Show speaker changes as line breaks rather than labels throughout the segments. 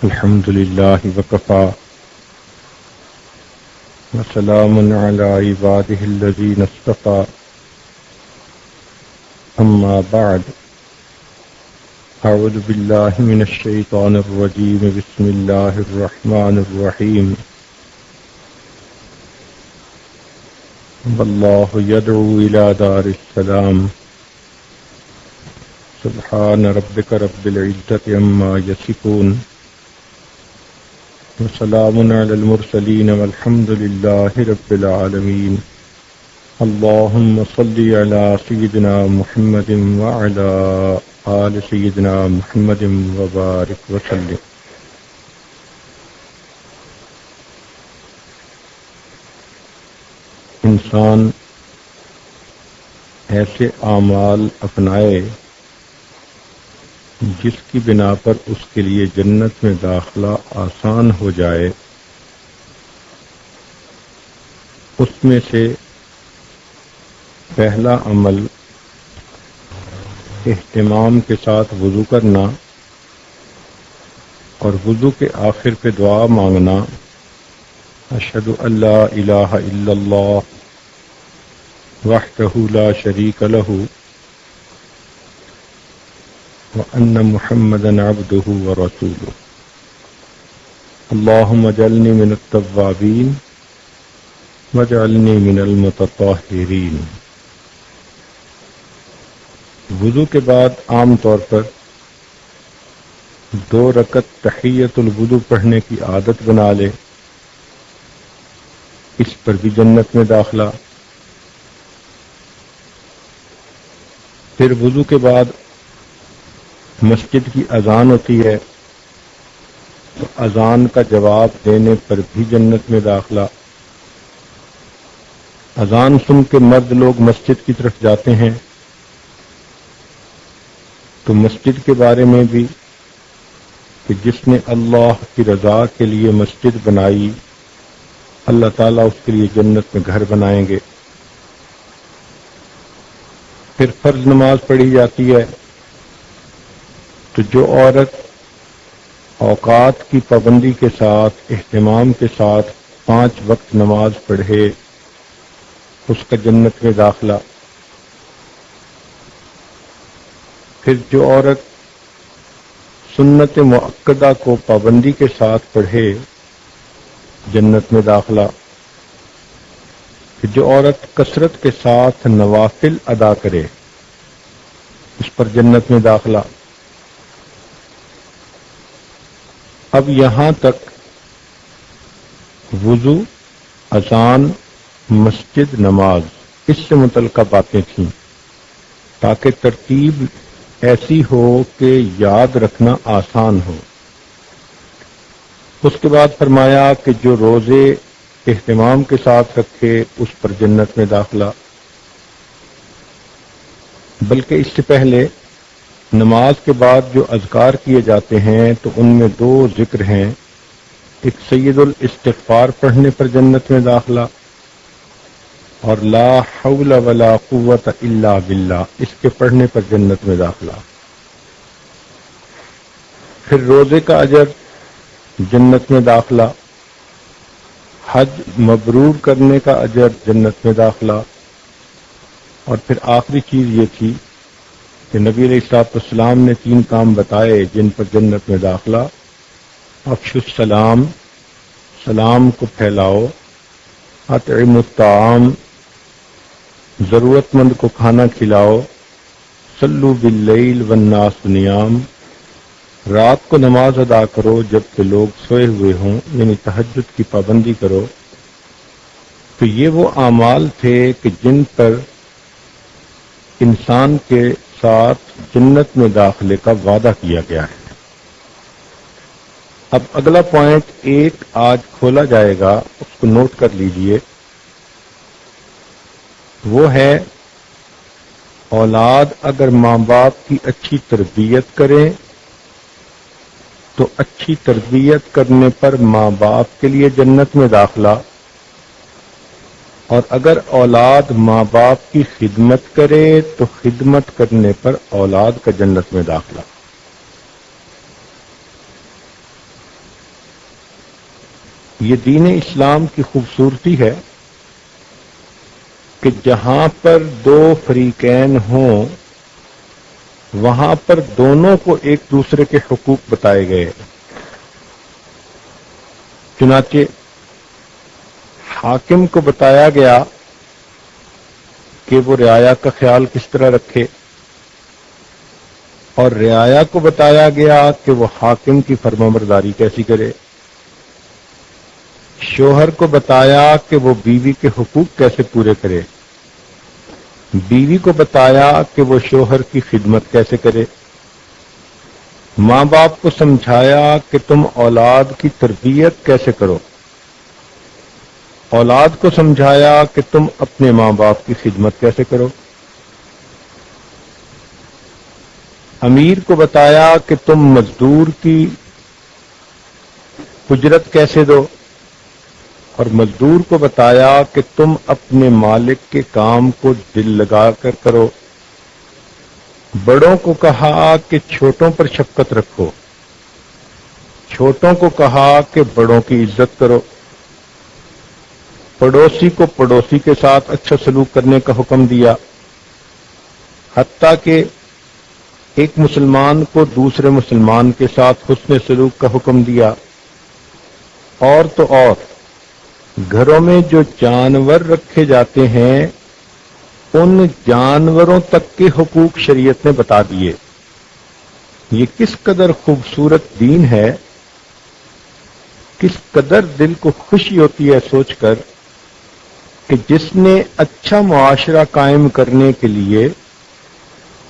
الحمد لله وكفى وسلام على عباده الذين اصطفى أما بعد أعوذ بالله من الشيطان الرجيم بسم الله الرحمن الرحيم والله يدعو إلى دار السلام سبحان ربك رب العزة عما يصفون وسلام على المرسلين والحمد لله رب العالمين اللهم صل على سيدنا محمد وعلى آل سيدنا محمد وبارك وسلم. انسان ایسے اعمال اپنائے جس کی بنا پر اس کے لیے جنت میں داخلہ آسان ہو جائے. اس میں سے پہلا عمل اہتمام کے ساتھ وضو کرنا اور وضو کے آخر پہ دعا مانگنا اشہد ان لا الہ الا اللہ وحدہ لا شریک لہ وان محمدا عبدہ ورسولہ اللہم اجعلنی من التوابین واجعلنی من المتطہرین. وضو کے بعد عام طور پر 2 رکعت تحیۃ الوضو پڑھنے کی عادت بنا لے. اس پر بھی جنت میں داخلہ. پھر وضو کے بعد مسجد کی اذان ہوتی ہے تو اذان کا جواب دینے پر بھی جنت میں داخلہ. اذان سن کے مرد لوگ مسجد کی طرف جاتے ہیں تو مسجد کے بارے میں بھی کہ جس نے اللہ کی رضا کے لیے مسجد بنائی اللہ تعالیٰ اس کے لیے جنت میں گھر بنائیں گے. پھر فرض نماز پڑھی جاتی ہے تو جو عورت اوقات کی پابندی کے ساتھ اہتمام کے ساتھ 5 وقت نماز پڑھے اس کا جنت میں داخلہ. پھر جو عورت سنت مؤکدہ کو پابندی کے ساتھ پڑھے جنت میں داخلہ. پھر جو عورت کثرت کے ساتھ نوافل ادا کرے اس پر جنت میں داخلہ. اب یہاں تک وضو، اذان، مسجد، نماز اس سے متعلقہ باتیں تھیں تاکہ ترتیب ایسی ہو کہ یاد رکھنا آسان ہو. اس کے بعد فرمایا کہ جو روزے اہتمام کے ساتھ رکھے اس پر جنت میں داخلہ. بلکہ اس سے پہلے نماز کے بعد جو اذکار کیے جاتے ہیں تو ان میں 2 ذکر ہیں. ایک سید الاستغفار پڑھنے پر جنت میں داخلہ اور لا حول ولا قوت الا باللہ اس کے پڑھنے پر جنت میں داخلہ. پھر روزے کا اجر جنت میں داخلہ. حج مبرور کرنے کا اجر جنت میں داخلہ. اور پھر آخری چیز یہ تھی کہ نبی علیہ السلام نے 3 کام بتائے جن پر جنت میں داخلہ. افشوا السلام، سلام کو پھیلاؤ. اطعموا الطعام، ضرورت مند کو کھانا کھلاؤ. صلوا باللیل والناس نیام، رات کو نماز ادا کرو جبکہ لوگ سوئے ہوئے ہوں، یعنی تہجد کی پابندی کرو. تو یہ وہ اعمال تھے کہ جن پر انسان کے ساتھ جنت میں داخلے کا وعدہ کیا گیا ہے. اب اگلا پوائنٹ ایک آج کھولا جائے گا، اس کو نوٹ کر لیجئے. وہ ہے اولاد اگر ماں باپ کی اچھی تربیت کریں تو اچھی تربیت کرنے پر ماں باپ کے لیے جنت میں داخلہ، اور اگر اولاد ماں باپ کی خدمت کرے تو خدمت کرنے پر اولاد کا جنت میں داخلہ. یہ دین اسلام کی خوبصورتی ہے کہ جہاں پر دو فریقین ہوں وہاں پر دونوں کو ایک دوسرے کے حقوق بتائے گئے. چنانچہ حاکم کو بتایا گیا کہ وہ رعایا کا خیال کس طرح رکھے، اور رعایا کو بتایا گیا کہ وہ حاکم کی فرمانبرداری کیسی کرے. شوہر کو بتایا کہ وہ بیوی کے حقوق کیسے پورے کرے، بیوی کو بتایا کہ وہ شوہر کی خدمت کیسے کرے. ماں باپ کو سمجھایا کہ تم اولاد کی تربیت کیسے کرو، اولاد کو سمجھایا کہ تم اپنے ماں باپ کی خدمت کیسے کرو. امیر کو بتایا کہ تم مزدور کی اجرت کیسے دو، اور مزدور کو بتایا کہ تم اپنے مالک کے کام کو دل لگا کر کرو. بڑوں کو کہا کہ چھوٹوں پر شفقت رکھو، چھوٹوں کو کہا کہ بڑوں کی عزت کرو. پڑوسی کو پڑوسی کے ساتھ اچھا سلوک کرنے کا حکم دیا، حتیٰ کہ ایک مسلمان کو دوسرے مسلمان کے ساتھ حسن سلوک کا حکم دیا. اور تو اور گھروں میں جو جانور رکھے جاتے ہیں ان جانوروں تک کے حقوق شریعت نے بتا دیے. یہ کس قدر خوبصورت دین ہے، کس قدر دل کو خوشی ہوتی ہے سوچ کر کہ جس نے اچھا معاشرہ قائم کرنے کے لیے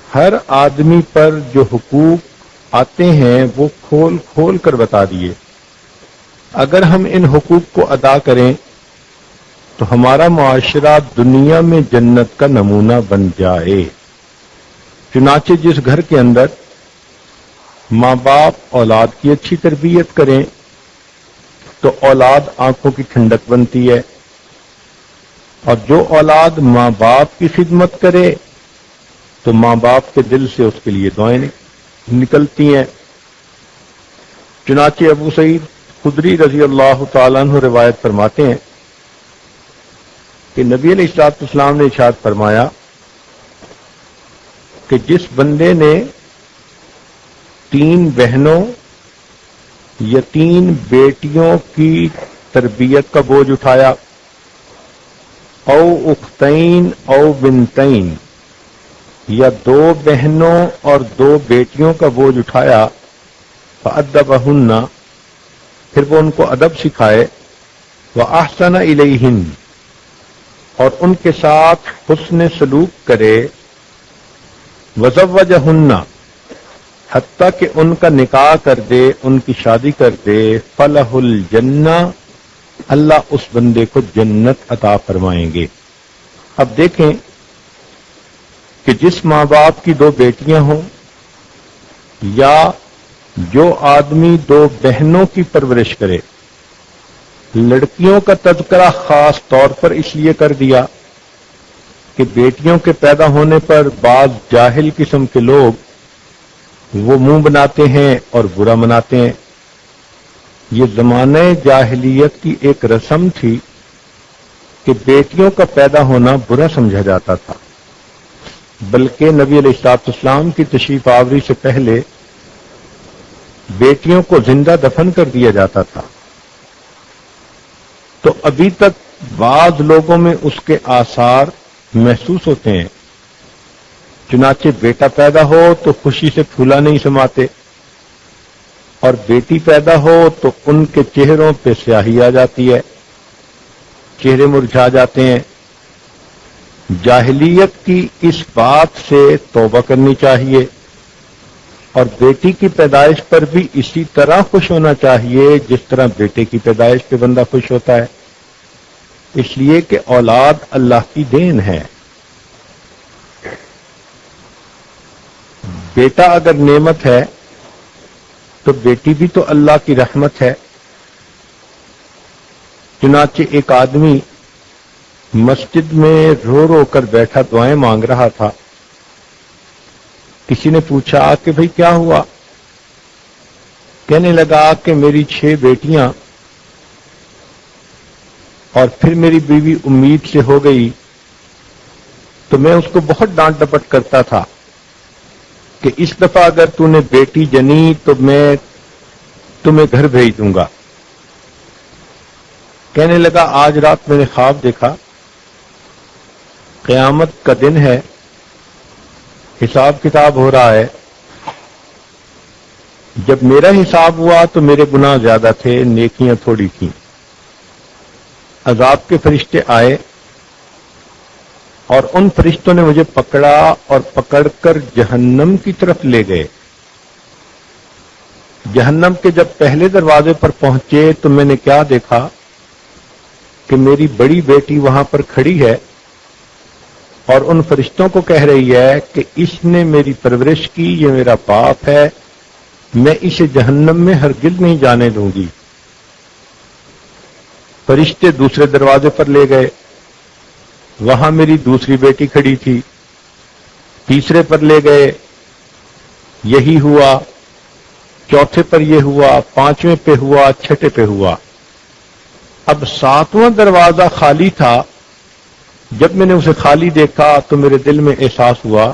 ہر آدمی پر جو حقوق آتے ہیں وہ کھول کھول کر بتا دیے. اگر ہم ان حقوق کو ادا کریں تو ہمارا معاشرہ دنیا میں جنت کا نمونہ بن جائے. چنانچہ جس گھر کے اندر ماں باپ اولاد کی اچھی تربیت کریں تو اولاد آنکھوں کی ٹھنڈک بنتی ہے، اور جو اولاد ماں باپ کی خدمت کرے تو ماں باپ کے دل سے اس کے لیے دعائیں نکلتی ہیں. چنانچہ ابو سعید خدری رضی اللہ تعالیٰ عنہ روایت فرماتے ہیں کہ نبی علیہ الصلوۃ والسلام نے ارشاد فرمایا کہ جس بندے نے 3 بہنوں یا 3 بیٹیوں کی تربیت کا بوجھ اٹھایا، او اختین او بنتین، یا 2 بہنوں اور 2 بیٹیوں کا بوجھ اٹھایا، فأدبہن، پھر وہ ان کو ادب سکھائے، وأحسن الیہن، اور ان کے ساتھ حسن سلوک کرے، وزوجہن، حتیٰ کہ ان کا نکاح کر دے، ان کی شادی کر دے، فلہ الجنہ، اللہ اس بندے کو جنت عطا فرمائیں گے. اب دیکھیں کہ جس ماں باپ کی 2 بیٹیاں ہوں یا جو آدمی 2 بہنوں کی پرورش کرے، لڑکیوں کا تذکرہ خاص طور پر اس لیے کر دیا کہ بیٹیوں کے پیدا ہونے پر بعض جاہل قسم کے لوگ وہ منہ بناتے ہیں اور برا مناتے ہیں. یہ زمانہ جاہلیت کی ایک رسم تھی کہ بیٹیوں کا پیدا ہونا برا سمجھا جاتا تھا، بلکہ نبی علیہ الصلوۃ والسلام کی تشریف آوری سے پہلے بیٹیوں کو زندہ دفن کر دیا جاتا تھا. تو ابھی تک بعض لوگوں میں اس کے آثار محسوس ہوتے ہیں. چنانچہ بیٹا پیدا ہو تو خوشی سے پھولا نہیں سماتے، اور بیٹی پیدا ہو تو ان کے چہروں پہ سیاہی آ جاتی ہے، چہرے مرجھا جاتے ہیں. جاہلیت کی اس بات سے توبہ کرنی چاہیے، اور بیٹی کی پیدائش پر بھی اسی طرح خوش ہونا چاہیے جس طرح بیٹے کی پیدائش پہ بندہ خوش ہوتا ہے، اس لیے کہ اولاد اللہ کی دین ہے. بیٹا اگر نعمت ہے تو بیٹی بھی تو اللہ کی رحمت ہے. چنانچہ ایک آدمی مسجد میں رو رو کر بیٹھا دعائیں مانگ رہا تھا. کسی نے پوچھا کہ بھئی کیا ہوا؟ کہنے لگا کہ میری 6 بیٹیاں اور پھر میری بیوی امید سے ہو گئی تو میں اس کو بہت ڈانٹ ڈپٹ کرتا تھا کہ اس دفعہ اگر تو نے بیٹی جنی تو میں تمہیں گھر بھیج دوں گا۔ کہنے لگا آج رات میں نے خواب دیکھا، قیامت کا دن ہے، حساب کتاب ہو رہا ہے، جب میرا حساب ہوا تو میرے گناہ زیادہ تھے، نیکیاں تھوڑی تھیں۔ عذاب کے فرشتے آئے اور ان فرشتوں نے مجھے پکڑا اور پکڑ کر جہنم کی طرف لے گئے۔ جہنم کے جب پہلے دروازے پر پہنچے تو میں نے کیا دیکھا کہ میری بڑی بیٹی وہاں پر کھڑی ہے اور ان فرشتوں کو کہہ رہی ہے کہ اس نے میری پرورش کی، یہ میرا باپ ہے، میں اسے جہنم میں ہرگز نہیں جانے دوں گی۔ فرشتے دوسرے دروازے پر لے گئے، وہاں میری دوسری بیٹی کھڑی تھی، تیسرے پر لے گئے، یہی ہوا، چوتھے پر یہ ہوا، پانچویں پہ ہوا، چھٹے پہ ہوا۔ اب ساتواں دروازہ خالی تھا۔ جب میں نے اسے خالی دیکھا تو میرے دل میں احساس ہوا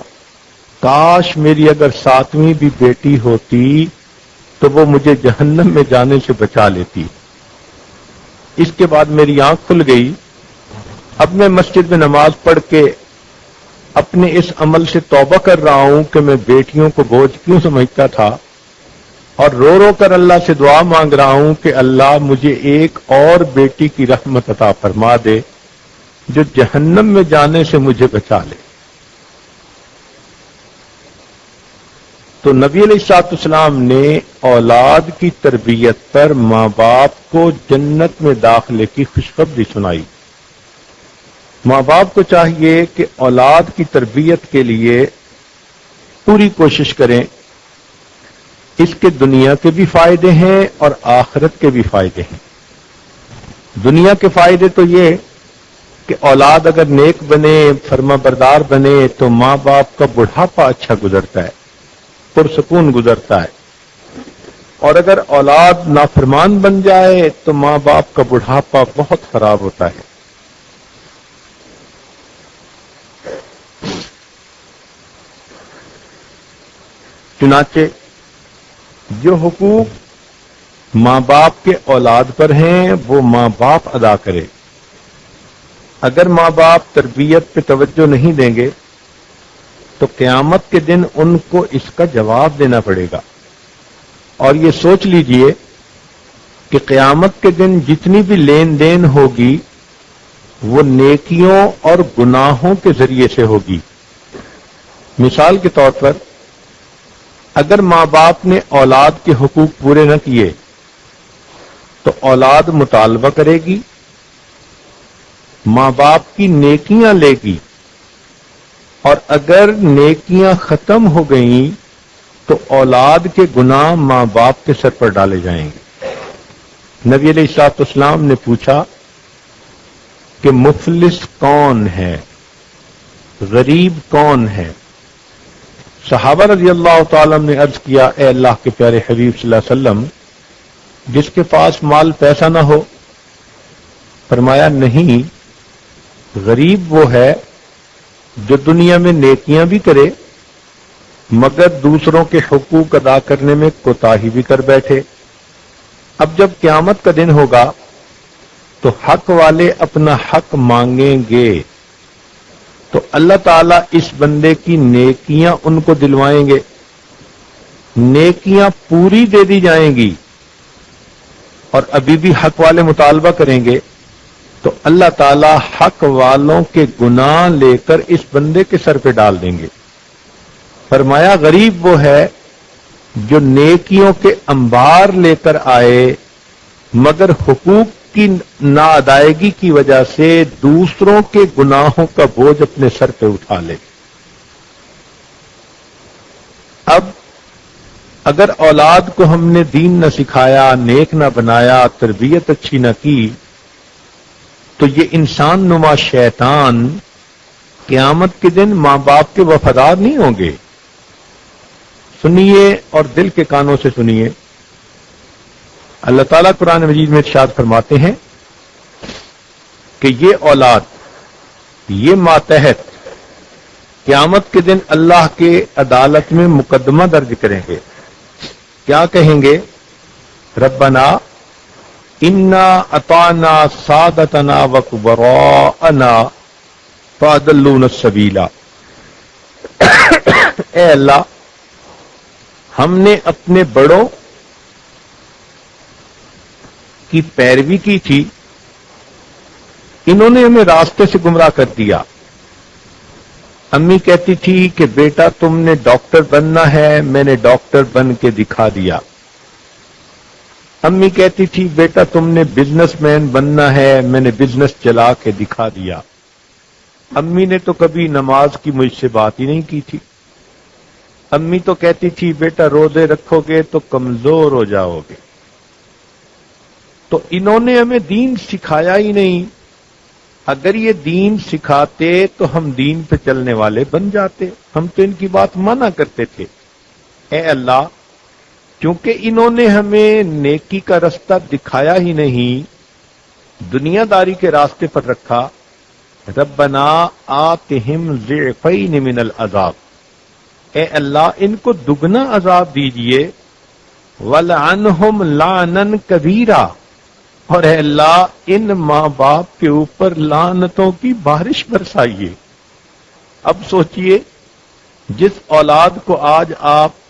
کاش میری اگر ساتویں بھی بیٹی ہوتی تو وہ مجھے جہنم میں جانے سے بچا لیتی۔ اس کے بعد میری آنکھ کھل گئی۔ اب میں مسجد میں نماز پڑھ کے اپنے اس عمل سے توبہ کر رہا ہوں کہ میں بیٹیوں کو بوجھ کیوں سمجھتا تھا، اور رو رو کر اللہ سے دعا مانگ رہا ہوں کہ اللہ مجھے ایک اور بیٹی کی رحمت عطا فرما دے جو جہنم میں جانے سے مجھے بچا لے۔ تو نبی علیہ الصلوۃ والسلام نے اولاد کی تربیت پر ماں باپ کو جنت میں داخلے کی خوشخبری سنائی۔ ماں باپ کو چاہیے کہ اولاد کی تربیت کے لیے پوری کوشش کریں۔ اس کے دنیا کے بھی فائدے ہیں اور آخرت کے بھی فائدے ہیں۔ دنیا کے فائدے تو یہ کہ اولاد اگر نیک بنے، فرما بردار بنے تو ماں باپ کا بڑھاپا اچھا گزرتا ہے، پرسکون گزرتا ہے، اور اگر اولاد نافرمان بن جائے تو ماں باپ کا بڑھاپا بہت خراب ہوتا ہے۔ چنانچہ جو حقوق ماں باپ کے اولاد پر ہیں وہ ماں باپ ادا کرے۔ اگر ماں باپ تربیت پہ توجہ نہیں دیں گے تو قیامت کے دن ان کو اس کا جواب دینا پڑے گا۔ اور یہ سوچ لیجئے کہ قیامت کے دن جتنی بھی لین دین ہوگی وہ نیکیوں اور گناہوں کے ذریعے سے ہوگی۔ مثال کے طور پر اگر ماں باپ نے اولاد کے حقوق پورے نہ کیے تو اولاد مطالبہ کرے گی، ماں باپ کی نیکیاں لے گی، اور اگر نیکیاں ختم ہو گئیں تو اولاد کے گناہ ماں باپ کے سر پر ڈالے جائیں گے۔ نبی علیہ الصلوۃ والسلام نے پوچھا کہ مفلس کون ہے، غریب کون ہے؟ صحابہ رضی اللہ تعالیٰ نے عرض کیا اے اللہ کے پیارے حبیب صلی اللہ علیہ وسلم، جس کے پاس مال پیسہ نہ ہو۔ فرمایا نہیں، غریب وہ ہے جو دنیا میں نیکیاں بھی کرے مگر دوسروں کے حقوق ادا کرنے میں کوتاہی بھی کر بیٹھے۔ اب جب قیامت کا دن ہوگا تو حق والے اپنا حق مانگیں گے تو اللہ تعالیٰ اس بندے کی نیکیاں ان کو دلوائیں گے، نیکیاں پوری دے دی جائیں گی، اور ابھی بھی حق والے مطالبہ کریں گے تو اللہ تعالیٰ حق والوں کے گناہ لے کر اس بندے کے سر پہ ڈال دیں گے۔ فرمایا غریب وہ ہے جو نیکیوں کے انبار لے کر آئے مگر حقوق کی نا ادائیگی کی وجہ سے دوسروں کے گناہوں کا بوجھ اپنے سر پہ اٹھا لے۔ اب اگر اولاد کو ہم نے دین نہ سکھایا، نیک نہ بنایا، تربیت اچھی نہ کی تو یہ انسان نما شیطان قیامت کے دن ماں باپ کے وفادار نہیں ہوں گے۔ سنیے اور دل کے کانوں سے سنیے، اللہ تعالیٰ قرآن مجید میں ارشاد فرماتے ہیں کہ یہ اولاد، یہ ماتحت قیامت کے دن اللہ کے عدالت میں مقدمہ درج کریں گے. کیا کہیں گے؟ ربنا انا اطعنا سادتنا وکبراءنا فاضلونا السبیل. اے اللہ، ہم نے اپنے بڑوں کی پیروی کی تھی، انہوں نے ہمیں راستے سے گمراہ کر دیا. امی کہتی تھی کہ بیٹا تم نے ڈاکٹر بننا ہے، میں نے ڈاکٹر بن کے دکھا دیا. امی کہتی تھی بیٹا تم نے بزنس مین بننا ہے، میں نے بزنس چلا کے دکھا دیا. امی نے تو کبھی نماز کی مجھ سے بات ہی نہیں کی تھی. امی تو کہتی تھی بیٹا روزے رکھو گے تو کمزور ہو جاؤ گے. تو انہوں نے ہمیں دین سکھایا ہی نہیں. اگر یہ دین سکھاتے تو ہم دین پہ چلنے والے بن جاتے. ہم تو ان کی بات مانا کرتے تھے. اے اللہ، چونکہ انہوں نے ہمیں نیکی کا رستہ دکھایا ہی نہیں، دنیا داری کے راستے پر رکھا. ربنا آتہم ضعفین من العذاب. اے اللہ، ان کو دگنا عذاب دیجئے. ولعنہم لعنا کبیرا. اور اے اللہ، ان ماں باپ کے اوپر لعنتوں کی بارش برسائیے. اب سوچئے، جس اولاد کو آج آپ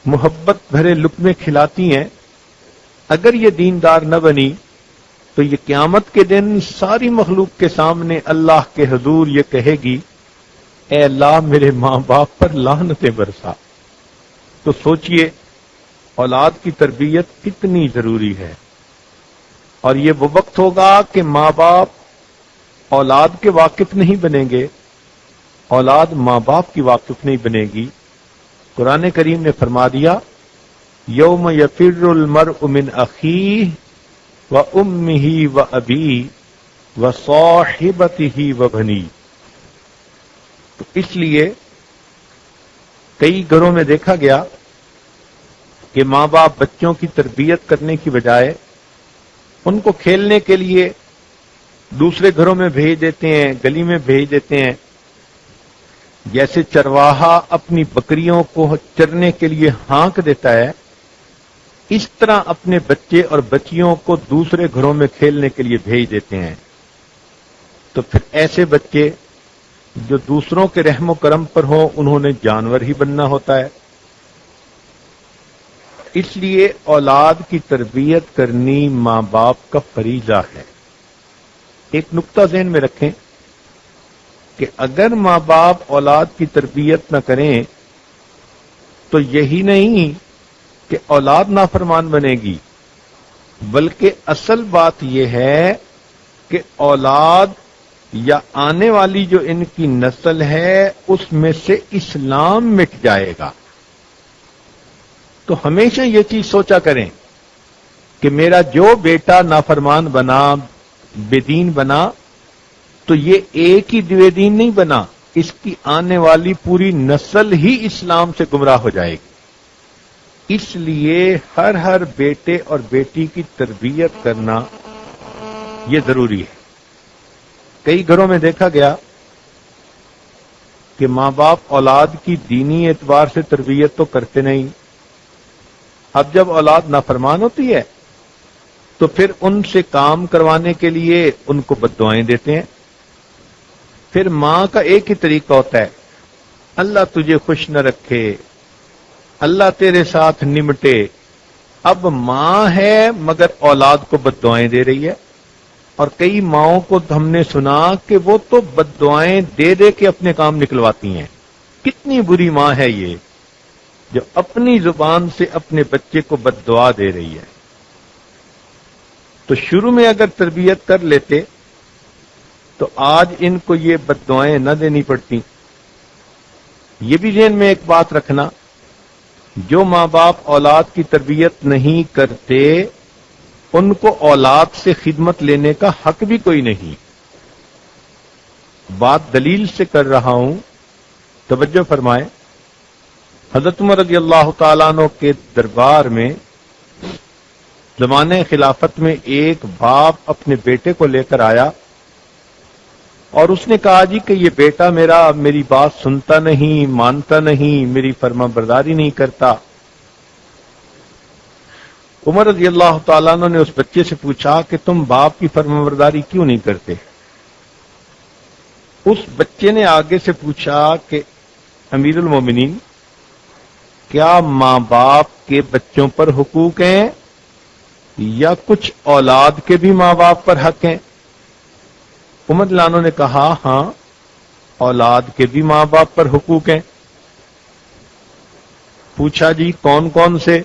محبت بھرے لقمے کھلاتی ہیں، اگر یہ دیندار نہ بنی تو یہ قیامت کے دن ساری مخلوق کے سامنے اللہ کے حضور یہ کہے گی اے اللہ میرے ماں باپ پر لعنتیں برسا. تو سوچئے اولاد کی تربیت کتنی ضروری ہے. اور یہ وہ وقت ہوگا کہ ماں باپ اولاد کے واقف نہیں بنیں گے، اولاد ماں باپ کی واقف نہیں بنے گی. قرآن کریم نے فرما دیا یوم یفر المرء من اخیہ وامہ وابیہ وصاحبتہ وبنیہ. تو اس لیے کئی گھروں میں دیکھا گیا کہ ماں باپ بچوں کی تربیت کرنے کی بجائے ان کو کھیلنے کے لیے دوسرے گھروں میں بھیج دیتے ہیں، گلی میں بھیج دیتے ہیں. جیسے چرواہا اپنی بکریوں کو چرنے کے لیے ہانک دیتا ہے، اس طرح اپنے بچے اور بچیوں کو دوسرے گھروں میں کھیلنے کے لیے بھیج دیتے ہیں. تو پھر ایسے بچے جو دوسروں کے رحم و کرم پر ہوں، انہوں نے جانور ہی بننا ہوتا ہے. اس لیے اولاد کی تربیت کرنی ماں باپ کا فریضہ ہے. ایک نقطہ ذہن میں رکھیں کہ اگر ماں باپ اولاد کی تربیت نہ کریں تو یہی نہیں کہ اولاد نافرمان بنے گی، بلکہ اصل بات یہ ہے کہ اولاد یا آنے والی جو ان کی نسل ہے اس میں سے اسلام مٹ جائے گا. تو ہمیشہ یہ چیز سوچا کریں کہ میرا جو بیٹا نافرمان بنا، بے دین بنا، تو یہ ایک ہی بے دین نہیں بنا، اس کی آنے والی پوری نسل ہی اسلام سے گمراہ ہو جائے گی. اس لیے ہر بیٹے اور بیٹی کی تربیت کرنا یہ ضروری ہے. کئی گھروں میں دیکھا گیا کہ ماں باپ اولاد کی دینی اعتبار سے تربیت تو کرتے نہیں. اب جب اولاد نافرمان ہوتی ہے تو پھر ان سے کام کروانے کے لیے ان کو بددعائیں دیتے ہیں. پھر ماں کا ایک ہی طریقہ ہوتا ہے، اللہ تجھے خوش نہ رکھے، اللہ تیرے ساتھ نمٹے. اب ماں ہے مگر اولاد کو بددعائیں دے رہی ہے. اور کئی ماؤں کو ہم نے سنا کہ وہ تو بددعائیں دے دے کے اپنے کام نکلواتی ہیں. کتنی بری ماں ہے یہ جو اپنی زبان سے اپنے بچے کو بددعا دے رہی ہے. تو شروع میں اگر تربیت کر لیتے تو آج ان کو یہ بددعائیں نہ دینی پڑتی. یہ بھی ذہن میں ایک بات رکھنا، جو ماں باپ اولاد کی تربیت نہیں کرتے ان کو اولاد سے خدمت لینے کا حق بھی کوئی نہیں. بات دلیل سے کر رہا ہوں، توجہ فرمائیں. حضرت عمر رضی اللہ تعالیٰ عنہ کے دربار میں زمانے خلافت میں ایک باپ اپنے بیٹے کو لے کر آیا اور اس نے کہا جی کہ یہ بیٹا میری بات سنتا نہیں، مانتا نہیں، میری فرما برداری نہیں کرتا۔ عمر رضی اللہ تعالیٰ عنہ نے اس بچے سے پوچھا کہ تم باپ کی فرما برداری کیوں نہیں کرتے؟ اس بچے نے آگے سے پوچھا کہ امیر المومنین، کیا ماں باپ کے بچوں پر حقوق ہیں یا کچھ اولاد کے بھی ماں باپ پر حق ہیں؟ عمر رضی اللہ عنہ نے کہا ہاں، اولاد کے بھی ماں باپ پر حقوق ہیں۔ پوچھا جی کون کون سے؟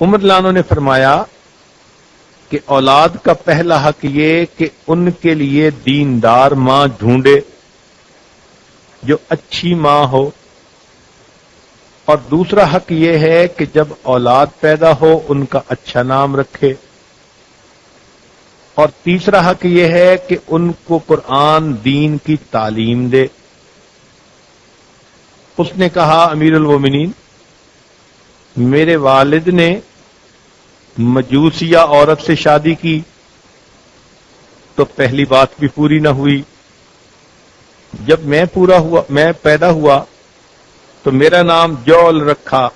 عمر رضی اللہ عنہ نے فرمایا کہ اولاد کا پہلا حق یہ کہ ان کے لیے دیندار ماں ڈھونڈے جو اچھی ماں ہو، اور دوسرا حق یہ ہے کہ جب اولاد پیدا ہو ان کا اچھا نام رکھے، اور تیسرا حق یہ ہے کہ ان کو قرآن دین کی تعلیم دے۔ اس نے کہا امیر المومنین، میرے والد نے مجوسیہ عورت سے شادی کی تو پہلی بات بھی پوری نہ ہوئی۔ جب میں پیدا ہوا تو میرا نام جول رکھا،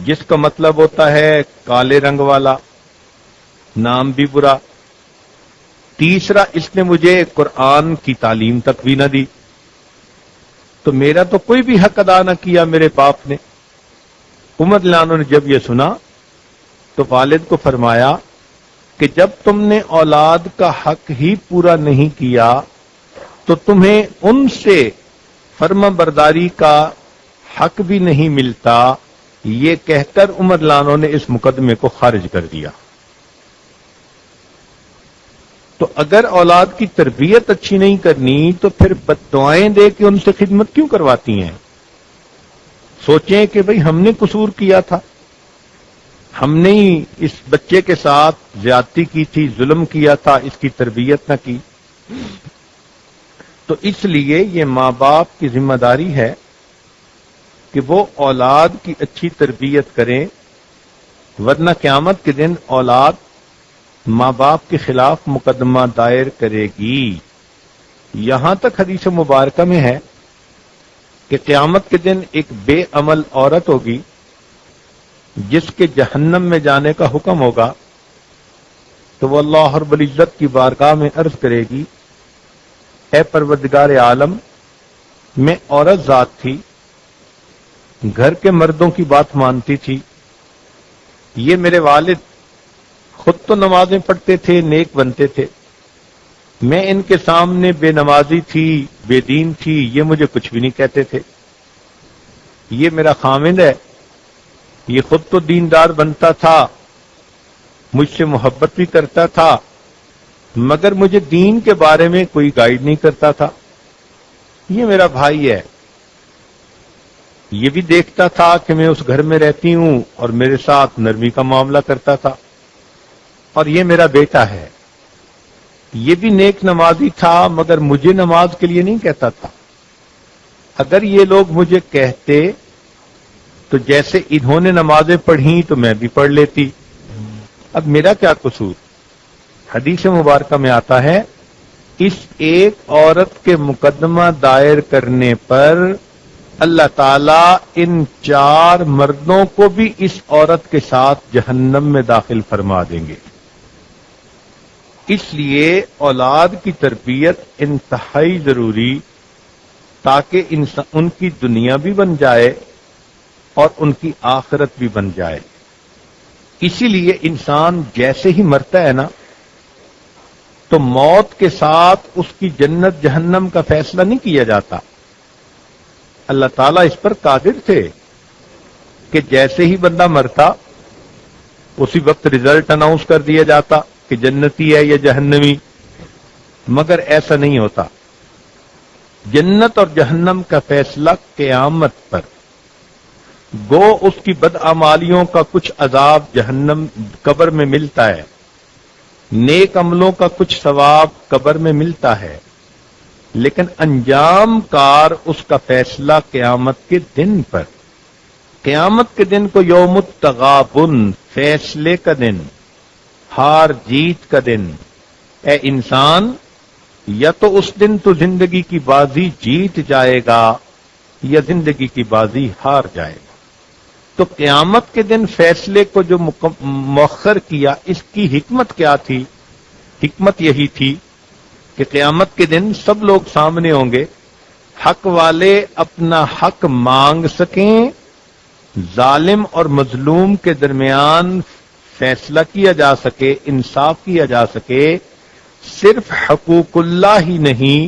جس کا مطلب ہوتا ہے کالے رنگ والا، نام بھی برا۔ تیسرا، اس نے مجھے قرآن کی تعلیم تک بھی نہ دی، تو میرا تو کوئی بھی حق ادا نہ کیا میرے باپ نے۔ عمر رضی اللہ عنہ نے جب یہ سنا تو والد کو فرمایا کہ جب تم نے اولاد کا حق ہی پورا نہیں کیا تو تمہیں ان سے فرما برداری کا حق بھی نہیں ملتا۔ یہ کہہ کر عمر رضی اللہ عنہ نے اس مقدمے کو خارج کر دیا۔ تو اگر اولاد کی تربیت اچھی نہیں کرنی تو پھر بد دعائیں دے کے ان سے خدمت کیوں کرواتی ہیں؟ سوچیں کہ بھئی ہم نے قصور کیا تھا، ہم نے ہی اس بچے کے ساتھ زیادتی کی تھی، ظلم کیا تھا، اس کی تربیت نہ کی۔ تو اس لیے یہ ماں باپ کی ذمہ داری ہے کہ وہ اولاد کی اچھی تربیت کریں، ورنہ قیامت کے دن اولاد ماں باپ کے خلاف مقدمہ دائر کرے گی۔ یہاں تک حدیث مبارکہ میں ہے کہ قیامت کے دن ایک بے عمل عورت ہوگی جس کے جہنم میں جانے کا حکم ہوگا، تو وہ اللہ رب العزت کی بارگاہ میں عرض کرے گی، اے پروردگار عالم، میں عورت ذات تھی، گھر کے مردوں کی بات مانتی تھی، یہ میرے والد خود تو نمازیں پڑھتے تھے، نیک بنتے تھے، میں ان کے سامنے بے نمازی تھی، بے دین تھی، یہ مجھے کچھ بھی نہیں کہتے تھے۔ یہ میرا خاوند ہے، یہ خود تو دیندار بنتا تھا، مجھ سے محبت بھی کرتا تھا، مگر مجھے دین کے بارے میں کوئی گائیڈ نہیں کرتا تھا۔ یہ میرا بھائی ہے، یہ بھی دیکھتا تھا کہ میں اس گھر میں رہتی ہوں اور میرے ساتھ نرمی کا معاملہ کرتا تھا، اور یہ میرا بیٹا ہے، یہ بھی نیک نمازی تھا مگر مجھے نماز کے لیے نہیں کہتا تھا۔ اگر یہ لوگ مجھے کہتے تو جیسے انہوں نے نمازیں پڑھی تو میں بھی پڑھ لیتی، اب میرا کیا قصور؟ حدیث مبارکہ میں آتا ہے، اس ایک عورت کے مقدمہ دائر کرنے پر اللہ تعالیٰ ان 4 مردوں کو بھی اس عورت کے ساتھ جہنم میں داخل فرما دیں گے۔ اس لیے اولاد کی تربیت انتہائی ضروری، تاکہ ان کی دنیا بھی بن جائے اور ان کی آخرت بھی بن جائے۔ اسی لیے انسان جیسے ہی مرتا ہے نا، تو موت کے ساتھ اس کی جنت جہنم کا فیصلہ نہیں کیا جاتا۔ اللہ تعالیٰ اس پر قادر تھے کہ جیسے ہی بندہ مرتا اسی وقت رزلٹ اناؤنس کر دیا جاتا کہ جنتی ہے یا جہنمی، مگر ایسا نہیں ہوتا۔ جنت اور جہنم کا فیصلہ قیامت پر، گو اس کی بدعمالیوں کا کچھ عذاب جہنم قبر میں ملتا ہے، نیک عملوں کا کچھ ثواب قبر میں ملتا ہے، لیکن انجام کار اس کا فیصلہ قیامت کے دن پر۔ قیامت کے دن کو یوم التغابن فیصلے کا دن، ہار جیت کا دن۔ اے انسان، یا تو اس دن تو زندگی کی بازی جیت جائے گا یا زندگی کی بازی ہار جائے گا۔ تو قیامت کے دن فیصلے کو جو مؤخر کیا، اس کی حکمت کیا تھی؟ حکمت یہی تھی کہ قیامت کے دن سب لوگ سامنے ہوں گے، حق والے اپنا حق مانگ سکیں، ظالم اور مظلوم کے درمیان فیصلہ کیا جا سکے، انصاف کیا جا سکے۔ صرف حقوق اللہ ہی نہیں،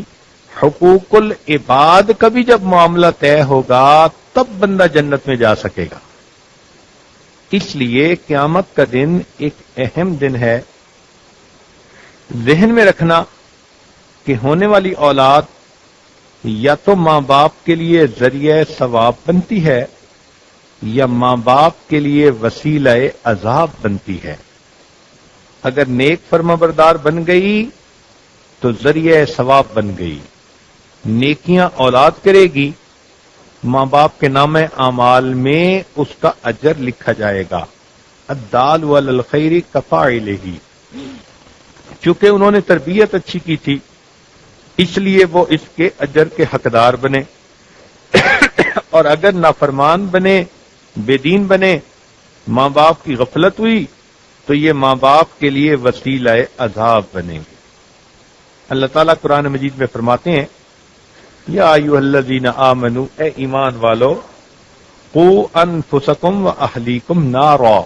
حقوق العباد کا بھی جب معاملہ طے ہوگا تب بندہ جنت میں جا سکے گا۔ اس لیے قیامت کا دن ایک اہم دن ہے۔ ذہن میں رکھنا کہ ہونے والی اولاد یا تو ماں باپ کے لیے ذریعہ ثواب بنتی ہے یا ماں باپ کے لیے وسیلہ عذاب بنتی ہے۔ اگر نیک فرمانبردار بن گئی تو ذریعہ ثواب بن گئی، نیکیاں اولاد کرے گی، ماں باپ کے نام اعمال میں اس کا اجر لکھا جائے گا۔ الدال علی الخیر کفاعلہ، چونکہ انہوں نے تربیت اچھی کی تھی اس لیے وہ اس کے اجر کے حقدار بنے، اور اگر نافرمان بنے، بے دین بنے، ماں باپ کی غفلت ہوئی تو یہ ماں باپ کے لیے وسیلہ عذاب بنیں گے۔ اللہ تعالیٰ قرآن مجید میں فرماتے ہیں، یا ایھا الذین آمنوا، اے ایمان والو، قوا انفسکم واہلیکم نارا،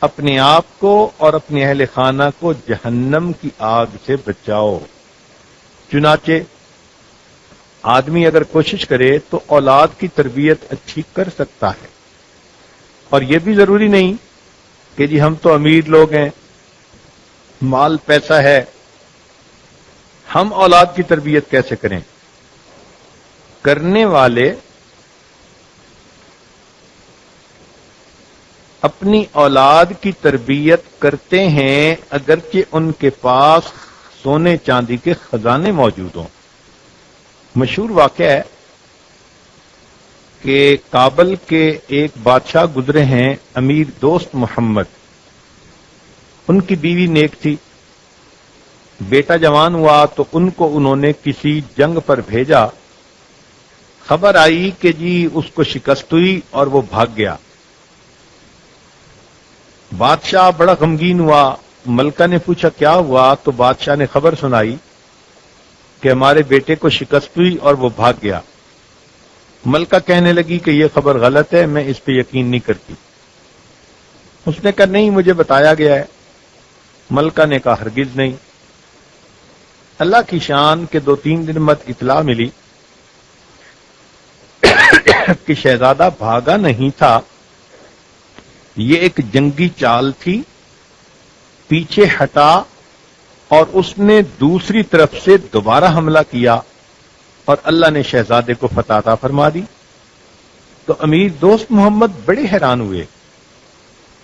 اپنے آپ کو اور اپنے اہل خانہ کو جہنم کی آگ سے بچاؤ۔ چنانچہ آدمی اگر کوشش کرے تو اولاد کی تربیت اچھی کر سکتا ہے، اور یہ بھی ضروری نہیں کہ جی ہم تو امیر لوگ ہیں، مال پیسہ ہے، ہم اولاد کی تربیت کیسے کریں؟ کرنے والے اپنی اولاد کی تربیت کرتے ہیں اگرچہ ان کے پاس سونے چاندی کے خزانے موجود ہوں۔ مشہور واقعہ ہے کہ کابل کے ایک بادشاہ گزرے ہیں، امیر دوست محمد، ان کی بیوی نیک تھی، بیٹا جوان ہوا تو ان کو انہوں نے کسی جنگ پر بھیجا، خبر آئی کہ جی اس کو شکست ہوئی اور وہ بھاگ گیا۔ بادشاہ بڑا غمگین ہوا، ملکہ نے پوچھا کیا ہوا، تو بادشاہ نے خبر سنائی کہ ہمارے بیٹے کو شکست ہوئی اور وہ بھاگ گیا۔ ملکہ کہنے لگی کہ یہ خبر غلط ہے، میں اس پہ یقین نہیں کرتی۔ اس نے کہا نہیں، مجھے بتایا گیا ہے۔ ملکہ نے کہا ہرگز نہیں۔ اللہ کی شان کہ 2-3 دن بعد اطلاع ملی کہ شہزادہ بھاگا نہیں تھا، یہ ایک جنگی چال تھی، پیچھے ہٹا اور اس نے دوسری طرف سے دوبارہ حملہ کیا اور اللہ نے شہزادے کو فتح عطا فرما دی۔ تو امیر دوست محمد بڑے حیران ہوئے۔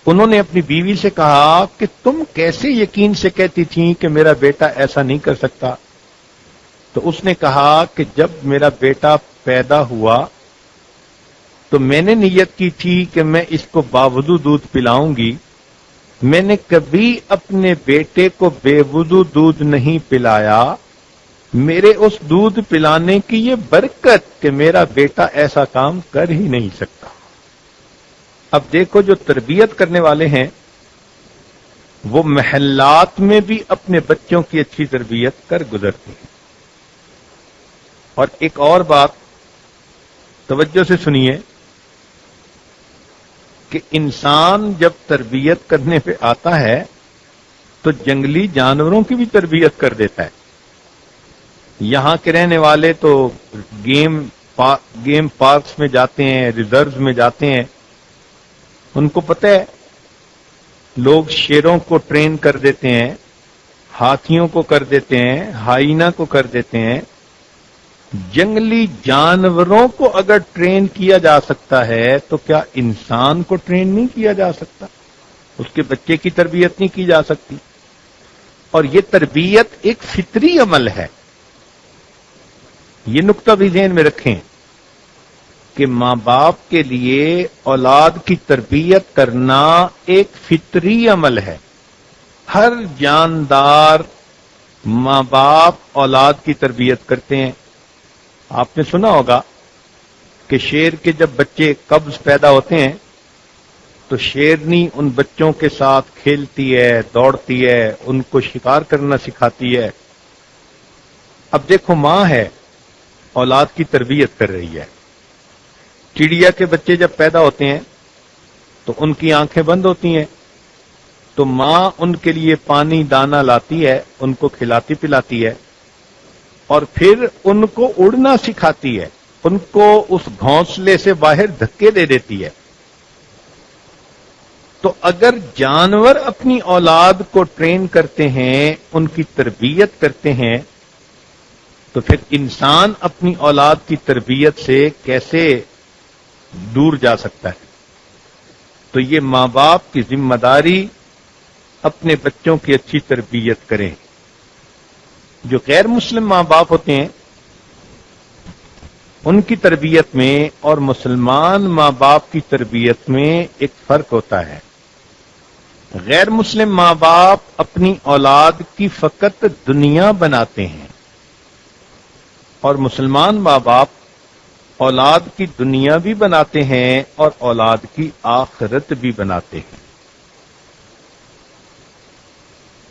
انہوں نے اپنی بیوی سے کہا کہ تم کیسے یقین سے کہتی تھیں کہ میرا بیٹا ایسا نہیں کر سکتا؟ تو اس نے کہا کہ جب میرا بیٹا پیدا ہوا تو میں نے نیت کی تھی کہ میں اس کو باوضو دودھ پلاؤں گی، میں نے کبھی اپنے بیٹے کو بے وضو دودھ نہیں پلایا، میرے اس دودھ پلانے کی یہ برکت کہ میرا بیٹا ایسا کام کر ہی نہیں سکتا۔ اب دیکھو جو تربیت کرنے والے ہیں وہ محلات میں بھی اپنے بچوں کی اچھی تربیت کر گزرتے ہیں۔ اور ایک اور بات توجہ سے سنیے کہ انسان جب تربیت کرنے پہ آتا ہے تو جنگلی جانوروں کی بھی تربیت کر دیتا ہے۔ یہاں کے رہنے والے تو گیم پارکس میں جاتے ہیں، ریزروز میں جاتے ہیں، ان کو پتہ ہے لوگ شیروں کو ٹرین کر دیتے ہیں، ہاتھیوں کو کر دیتے ہیں، ہائینا کو کر دیتے ہیں۔ جنگلی جانوروں کو اگر ٹرین کیا جا سکتا ہے تو کیا انسان کو ٹرین نہیں کیا جا سکتا؟ اس کے بچے کی تربیت نہیں کی جا سکتی؟ اور یہ تربیت ایک فطری عمل ہے، یہ نقطہ بھی ذہن میں رکھیں۔ کہ ماں باپ کے لیے اولاد کی تربیت کرنا ایک فطری عمل ہے. ہر جاندار ماں باپ اولاد کی تربیت کرتے ہیں. آپ نے سنا ہوگا کہ شیر کے جب بچے قبض پیدا ہوتے ہیں تو شیرنی ان بچوں کے ساتھ کھیلتی ہے، دوڑتی ہے، ان کو شکار کرنا سکھاتی ہے. اب دیکھو ماں ہے اولاد کی تربیت کر رہی ہے. چڑیا کے بچے جب پیدا ہوتے ہیں تو ان کی آنکھیں بند ہوتی ہیں تو ماں ان کے لیے پانی دانا لاتی ہے، ان کو کھلاتی پلاتی ہے اور پھر ان کو اڑنا سکھاتی ہے، ان کو اس گھونسلے سے باہر دھکے دے دیتی ہے. تو اگر جانور اپنی اولاد کو ٹرین کرتے ہیں، ان کی تربیت کرتے ہیں، تو پھر انسان اپنی اولاد کی تربیت سے کیسے دور جا سکتا ہے؟ تو یہ ماں باپ کی ذمہ داری اپنے بچوں کی اچھی تربیت کریں. جو غیر مسلم ماں باپ ہوتے ہیں ان کی تربیت میں اور مسلمان ماں باپ کی تربیت میں ایک فرق ہوتا ہے. غیر مسلم ماں باپ اپنی اولاد کی فقط دنیا بناتے ہیں اور مسلمان ماں باپ اولاد کی دنیا بھی بناتے ہیں اور اولاد کی آخرت بھی بناتے ہیں.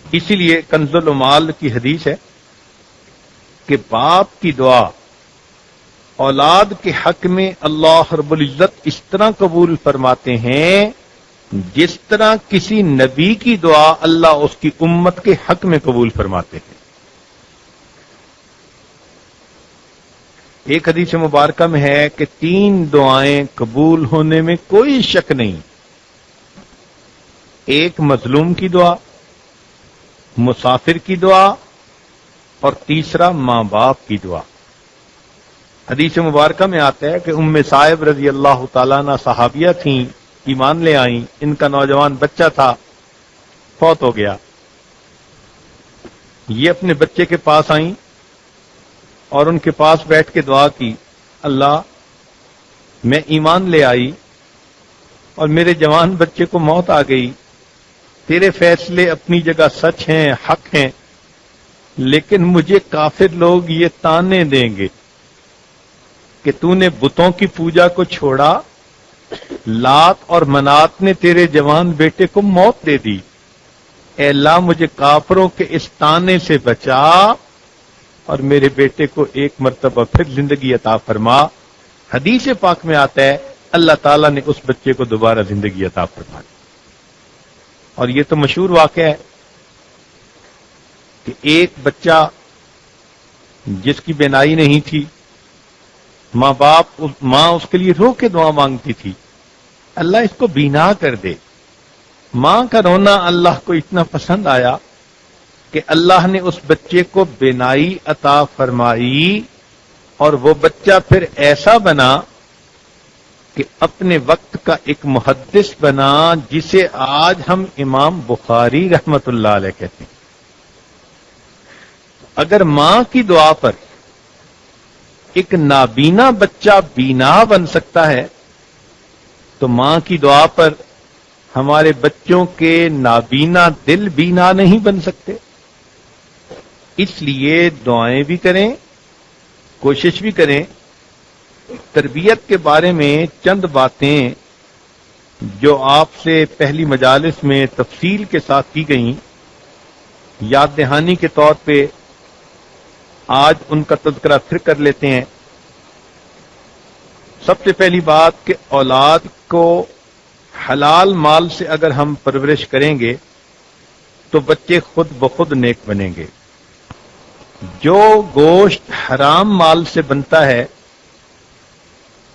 اسی لیے کنز المال کی حدیث ہے کہ باپ کی دعا اولاد کے حق میں اللہ رب العزت اس طرح قبول فرماتے ہیں جس طرح کسی نبی کی دعا اللہ اس کی امت کے حق میں قبول فرماتے ہیں. ایک حدیث مبارکہ میں ہے کہ 3 دعائیں قبول ہونے میں کوئی شک نہیں. ایک مظلوم کی دعا، مسافر کی دعا اور تیسرا ماں باپ کی دعا. حدیث مبارکہ میں آتا ہے کہ ام صائب رضی اللہ تعالیٰ عنہ صحابیہ تھیں، ایمان لے آئیں. ان کا نوجوان بچہ تھا، فوت ہو گیا. یہ اپنے بچے کے پاس آئیں اور ان کے پاس بیٹھ کے دعا کی، اللہ میں ایمان لے آئی اور میرے جوان بچے کو موت آ گئی. تیرے فیصلے اپنی جگہ سچ ہیں، حق ہیں، لیکن مجھے کافر لوگ یہ تانے دیں گے کہ تو نے بتوں کی پوجا کو چھوڑا، لات اور منات نے تیرے جوان بیٹے کو موت دے دی. اے اللہ مجھے کافروں کے اس تانے سے بچا اور میرے بیٹے کو ایک مرتبہ پھر زندگی عطا فرما. حدیث پاک میں آتا ہے اللہ تعالیٰ نے اس بچے کو دوبارہ زندگی عطا فرما دی. اور یہ تو مشہور واقعہ ہے کہ ایک بچہ جس کی بینائی نہیں تھی، ماں اس کے لیے رو کے دعا مانگتی تھی، اللہ اس کو بینا کر دے. ماں کا رونا اللہ کو اتنا پسند آیا کہ اللہ نے اس بچے کو بینائی عطا فرمائی اور وہ بچہ پھر ایسا بنا کہ اپنے وقت کا ایک محدث بنا جسے آج ہم امام بخاری رحمت اللہ علیہ کہتے ہیں. اگر ماں کی دعا پر ایک نابینا بچہ بینا بن سکتا ہے تو ماں کی دعا پر ہمارے بچوں کے نابینا دل بینا نہیں بن سکتے. اس لیے دعائیں بھی کریں، کوشش بھی کریں. تربیت کے بارے میں چند باتیں جو آپ سے پہلی مجالس میں تفصیل کے ساتھ کی گئیں، یاد دہانی کے طور پہ آج ان کا تذکرہ پھر کر لیتے ہیں. سب سے پہلی بات کہ اولاد کو حلال مال سے اگر ہم پرورش کریں گے تو بچے خود بخود نیک بنیں گے. جو گوشت حرام مال سے بنتا ہے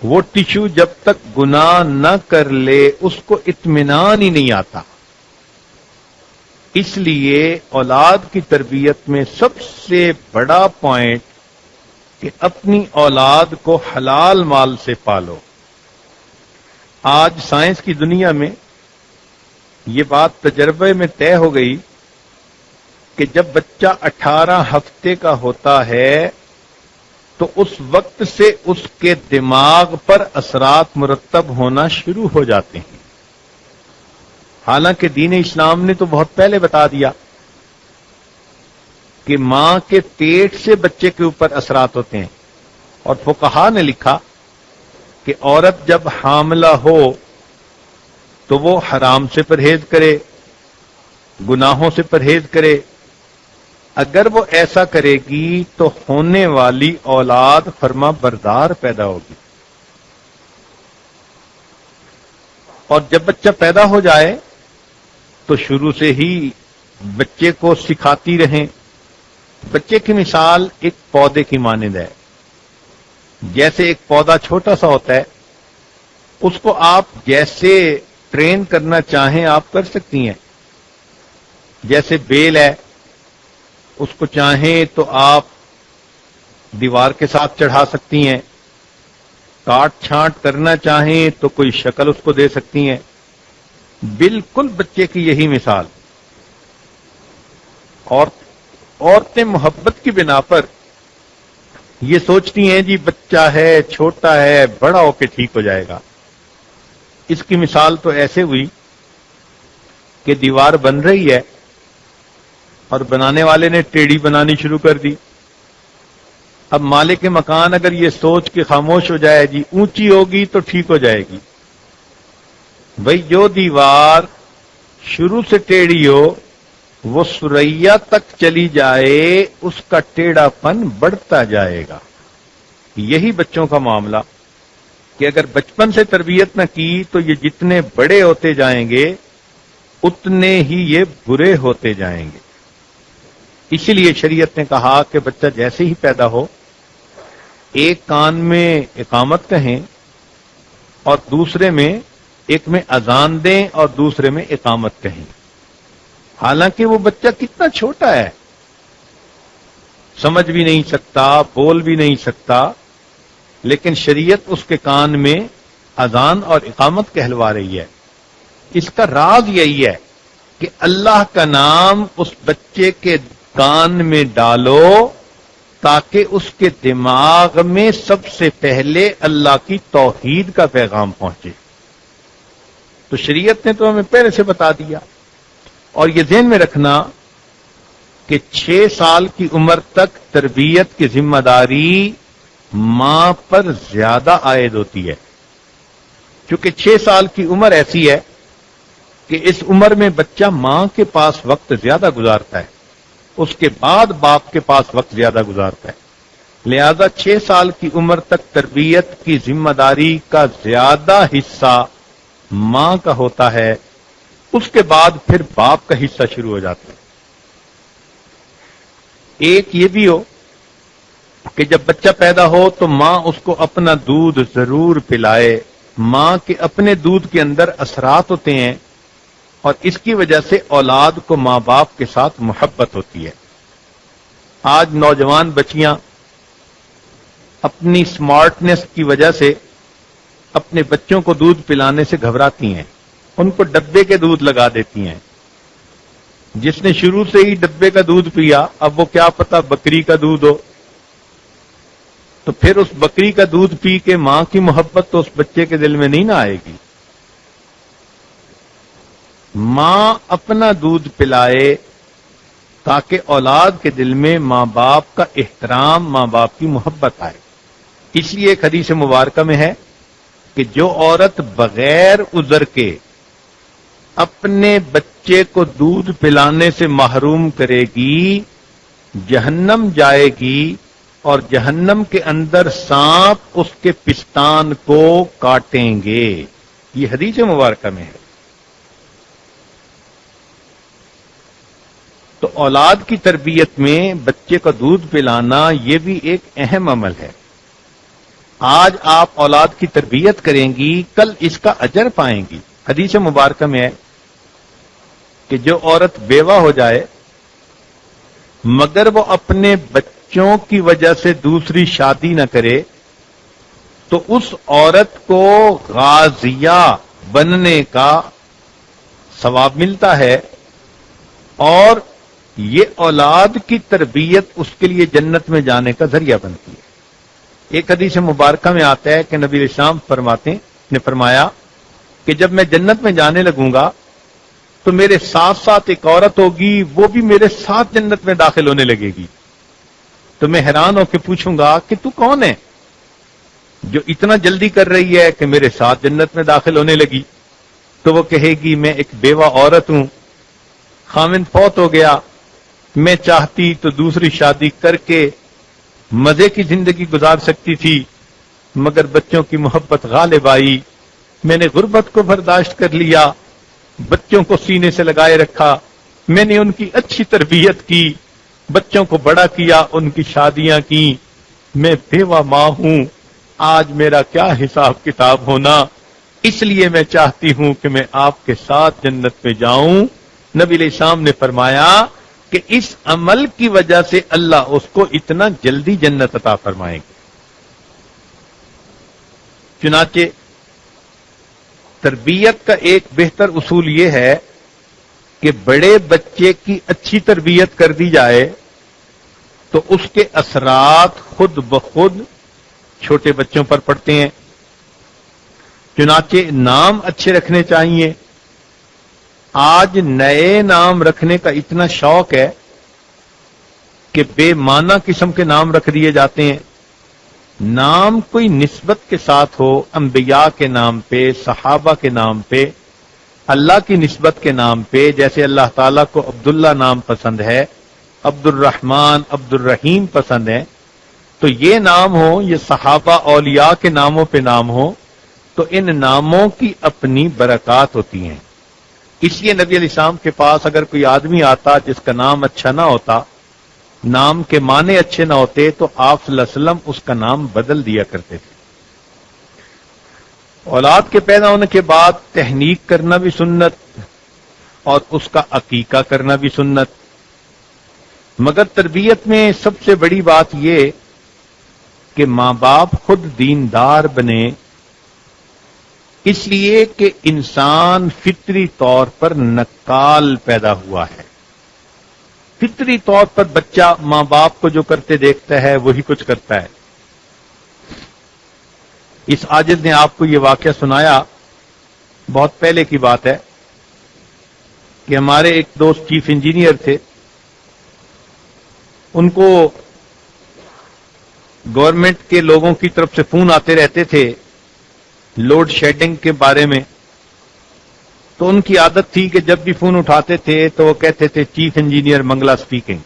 وہ ٹشو جب تک گناہ نہ کر لے اس کو اطمینان ہی نہیں آتا. اس لیے اولاد کی تربیت میں سب سے بڑا پوائنٹ کہ اپنی اولاد کو حلال مال سے پالو. آج سائنس کی دنیا میں یہ بات تجربے میں طے ہو گئی کہ جب بچہ 18 ہفتے کا ہوتا ہے تو اس وقت سے اس کے دماغ پر اثرات مرتب ہونا شروع ہو جاتے ہیں۔ حالانکہ دین اسلام نے تو بہت پہلے بتا دیا کہ ماں کے پیٹ سے بچے کے اوپر اثرات ہوتے ہیں، اور فقہا نے لکھا کہ عورت جب حاملہ ہو تو وہ حرام سے پرہیز کرے، گناہوں سے پرہیز کرے۔ اگر وہ ایسا کرے گی تو ہونے والی اولاد فرما بردار پیدا ہوگی، اور جب بچہ پیدا ہو جائے تو شروع سے ہی بچے کو سکھاتی رہیں۔ بچے کی مثال ایک پودے کی مانند ہے۔ جیسے ایک پودا چھوٹا سا ہوتا ہے، اس کو آپ جیسے ٹرین کرنا چاہیں آپ کر سکتی ہیں۔ جیسے بیل ہے، اس کو چاہیں تو آپ دیوار کے ساتھ چڑھا سکتی ہیں، کاٹ چھانٹ کرنا چاہیں تو کوئی شکل اس کو دے سکتی ہیں۔ بالکل بچے کی یہی مثال۔ اور عورتیں محبت کی بنا پر یہ سوچتی ہیں جی بچہ ہے، چھوٹا ہے، بڑا ہو کے ٹھیک ہو جائے گا۔ اس کی مثال تو ایسے ہوئی کہ دیوار بن رہی ہے اور بنانے والے نے ٹیڑھی بنانی شروع کر دی۔ اب مالک مکان اگر یہ سوچ کے خاموش ہو جائے جی اونچی ہوگی تو ٹھیک ہو جائے گی، بھئی جو دیوار شروع سے ٹیڑھی ہو وہ سریا تک چلی جائے، اس کا ٹیڑھا پن بڑھتا جائے گا۔ یہی بچوں کا معاملہ کہ اگر بچپن سے تربیت نہ کی تو یہ جتنے بڑے ہوتے جائیں گے اتنے ہی یہ برے ہوتے جائیں گے۔ اسی لیے شریعت نے کہا کہ بچہ جیسے ہی پیدا ہو ایک کان میں اقامت کہیں اور دوسرے میں، ایک میں اذان دیں اور دوسرے میں اقامت کہیں۔ حالانکہ وہ بچہ کتنا چھوٹا ہے، سمجھ بھی نہیں سکتا، بول بھی نہیں سکتا، لیکن شریعت اس کے کان میں اذان اور اقامت کہلوا رہی ہے۔ اس کا راز یہی ہے کہ اللہ کا نام اس بچے کے کان میں ڈالو تاکہ اس کے دماغ میں سب سے پہلے اللہ کی توحید کا پیغام پہنچے۔ تو شریعت نے تو ہمیں پہلے سے بتا دیا۔ اور یہ ذہن میں رکھنا کہ 6 سال کی عمر تک تربیت کی ذمہ داری ماں پر زیادہ عائد ہوتی ہے، کیونکہ 6 سال کی عمر ایسی ہے کہ اس عمر میں بچہ ماں کے پاس وقت زیادہ گزارتا ہے، اس کے بعد باپ کے پاس وقت زیادہ گزارتا ہے۔ لہذا 6 سال کی عمر تک تربیت کی ذمہ داری کا زیادہ حصہ ماں کا ہوتا ہے، اس کے بعد پھر باپ کا حصہ شروع ہو جاتا ہے۔ ایک یہ بھی ہو کہ جب بچہ پیدا ہو تو ماں اس کو اپنا دودھ ضرور پلائے۔ ماں کے اپنے دودھ کے اندر اثرات ہوتے ہیں اور اس کی وجہ سے اولاد کو ماں باپ کے ساتھ محبت ہوتی ہے۔ آج نوجوان بچیاں اپنی سمارٹنس کی وجہ سے اپنے بچوں کو دودھ پلانے سے گھبراتی ہیں، ان کو ڈبے کے دودھ لگا دیتی ہیں۔ جس نے شروع سے ہی ڈبے کا دودھ پیا اب وہ کیا پتا بکری کا دودھ ہو، تو پھر اس بکری کا دودھ پی کے ماں کی محبت تو اس بچے کے دل میں نہیں نہ آئے گی۔ ماں اپنا دودھ پلائے تاکہ اولاد کے دل میں ماں باپ کا احترام، ماں باپ کی محبت آئے۔ اس لیے ایک حدیث مبارکہ میں ہے کہ جو عورت بغیر عذر کے اپنے بچے کو دودھ پلانے سے محروم کرے گی جہنم جائے گی، اور جہنم کے اندر سانپ اس کے پستان کو کاٹیں گے۔ یہ حدیث مبارکہ میں ہے۔ تو اولاد کی تربیت میں بچے کا دودھ پلانا یہ بھی ایک اہم عمل ہے۔ آج آپ اولاد کی تربیت کریں گی، کل اس کا اجر پائیں گی۔ حدیث مبارکہ میں ہے کہ جو عورت بیوہ ہو جائے مگر وہ اپنے بچوں کی وجہ سے دوسری شادی نہ کرے تو اس عورت کو غازیہ بننے کا ثواب ملتا ہے، اور یہ اولاد کی تربیت اس کے لیے جنت میں جانے کا ذریعہ بنتی ہے۔ ایک حدیث مبارکہ میں آتا ہے کہ نبی علیہ السلام نے فرمایا کہ جب میں جنت میں جانے لگوں گا تو میرے ساتھ ساتھ ایک عورت ہوگی، وہ بھی میرے ساتھ جنت میں داخل ہونے لگے گی. تو میں حیران ہو کے پوچھوں گا کہ تو کون ہے جو اتنا جلدی کر رہی ہے کہ میرے ساتھ جنت میں داخل ہونے لگی؟ تو وہ کہے گی میں ایک بیوہ عورت ہوں، خاوند فوت ہو گیا، میں چاہتی تو دوسری شادی کر کے مزے کی زندگی گزار سکتی تھی، مگر بچوں کی محبت غالب آئی، میں نے غربت کو برداشت کر لیا، بچوں کو سینے سے لگائے رکھا، میں نے ان کی اچھی تربیت کی، بچوں کو بڑا کیا، ان کی شادیاں کی، میں بیوہ ماں ہوں، آج میرا کیا حساب کتاب ہونا، اس لیے میں چاہتی ہوں کہ میں آپ کے ساتھ جنت میں جاؤں. نبی علیہ السلام نے فرمایا کہ اس عمل کی وجہ سے اللہ اس کو اتنا جلدی جنت عطا فرمائے گا. چنانچہ تربیت کا ایک بہتر اصول یہ ہے کہ بڑے بچے کی اچھی تربیت کر دی جائے تو اس کے اثرات خود بخود چھوٹے بچوں پر پڑتے ہیں. چنانچہ نام اچھے رکھنے چاہیے. آج نئے نام رکھنے کا اتنا شوق ہے کہ بے معنی قسم کے نام رکھ دیے جاتے ہیں. نام کوئی نسبت کے ساتھ ہو، انبیاء کے نام پہ، صحابہ کے نام پہ، اللہ کی نسبت کے نام پہ. جیسے اللہ تعالیٰ کو عبداللہ نام پسند ہے، عبد الرحمن، عبد الرحیم پسند ہے، تو یہ نام ہو، یہ صحابہ اولیاء کے ناموں پہ نام ہو، تو ان ناموں کی اپنی برکات ہوتی ہیں. اس لیے نبی علیہ السلام کے پاس اگر کوئی آدمی آتا جس کا نام اچھا نہ ہوتا، نام کے معنی اچھے نہ ہوتے، تو آپ صلی اللہ علیہ وسلم اس کا نام بدل دیا کرتے تھے. اولاد کے پیدا ہونے کے بعد تحنیک کرنا بھی سنت اور اس کا عقیقہ کرنا بھی سنت. مگر تربیت میں سب سے بڑی بات یہ کہ ماں باپ خود دیندار بنے، اس لیے کہ انسان فطری طور پر نکال پیدا ہوا ہے. فطری طور پر بچہ ماں باپ کو جو کرتے دیکھتا ہے وہی کچھ کرتا ہے. اس عاجز نے آپ کو یہ واقعہ سنایا، بہت پہلے کی بات ہے، کہ ہمارے ایک دوست چیف انجینئر تھے، ان کو گورنمنٹ کے لوگوں کی طرف سے فون آتے رہتے تھے لوڈ شیڈنگ کے بارے میں. تو ان کی عادت تھی کہ جب بھی فون اٹھاتے تھے تو وہ کہتے تھے چیف انجینئر منگلا اسپیکنگ.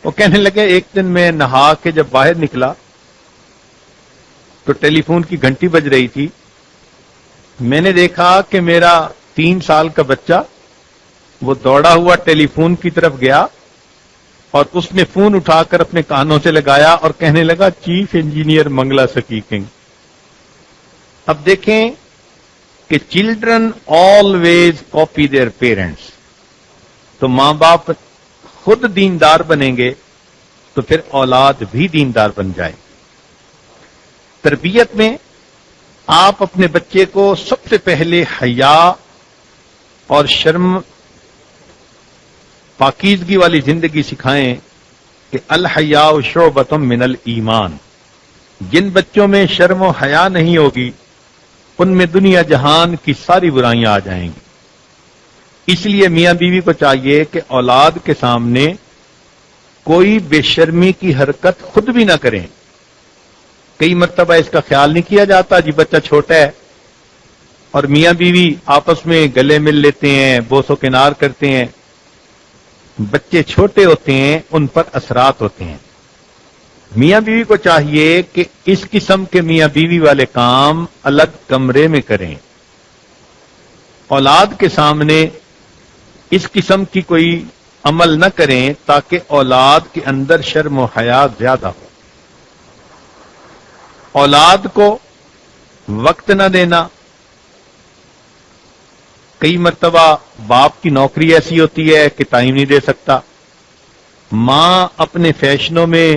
وہ کہنے لگے ایک دن میں نہا کے جب باہر نکلا تو ٹیلی فون کی گھنٹی بج رہی تھی. میں نے دیکھا کہ میرا 3 سال کا بچہ وہ دوڑا ہوا ٹیلی فون کی طرف گیا اور اس نے فون اٹھا کر اپنے کانوں سے لگایا اور کہنے لگا چیف انجینئر منگلا اسپیکنگ. اب دیکھیں کہ children always copy their parents. تو ماں باپ خود دیندار بنیں گے تو پھر اولاد بھی دیندار بن جائے. تربیت میں آپ اپنے بچے کو سب سے پہلے حیا اور شرم، پاکیزگی والی زندگی سکھائیں کہ الحیاء شعبۃ من الایمان. جن بچوں میں شرم و حیا نہیں ہوگی ان میں دنیا جہان کی ساری برائیاں آ جائیں گی. اس لیے میاں بیوی کو چاہیے کہ اولاد کے سامنے کوئی بے شرمی کی حرکت خود بھی نہ کریں. کئی مرتبہ اس کا خیال نہیں کیا جاتا، جی بچہ چھوٹا ہے اور میاں بیوی آپس میں گلے مل لیتے ہیں، بوس و کنار کرتے ہیں. بچے چھوٹے ہوتے ہیں، ان پر اثرات ہوتے ہیں. میاں بیوی کو چاہیے کہ اس قسم کے میاں بیوی والے کام الگ کمرے میں کریں. اولاد کے سامنے اس قسم کی کوئی عمل نہ کریں تاکہ اولاد کے اندر شرم و حیا زیادہ ہو. اولاد کو وقت نہ دینا. کئی مرتبہ باپ کی نوکری ایسی ہوتی ہے کہ ٹائم نہیں دے سکتا. ماں اپنے فیشنوں میں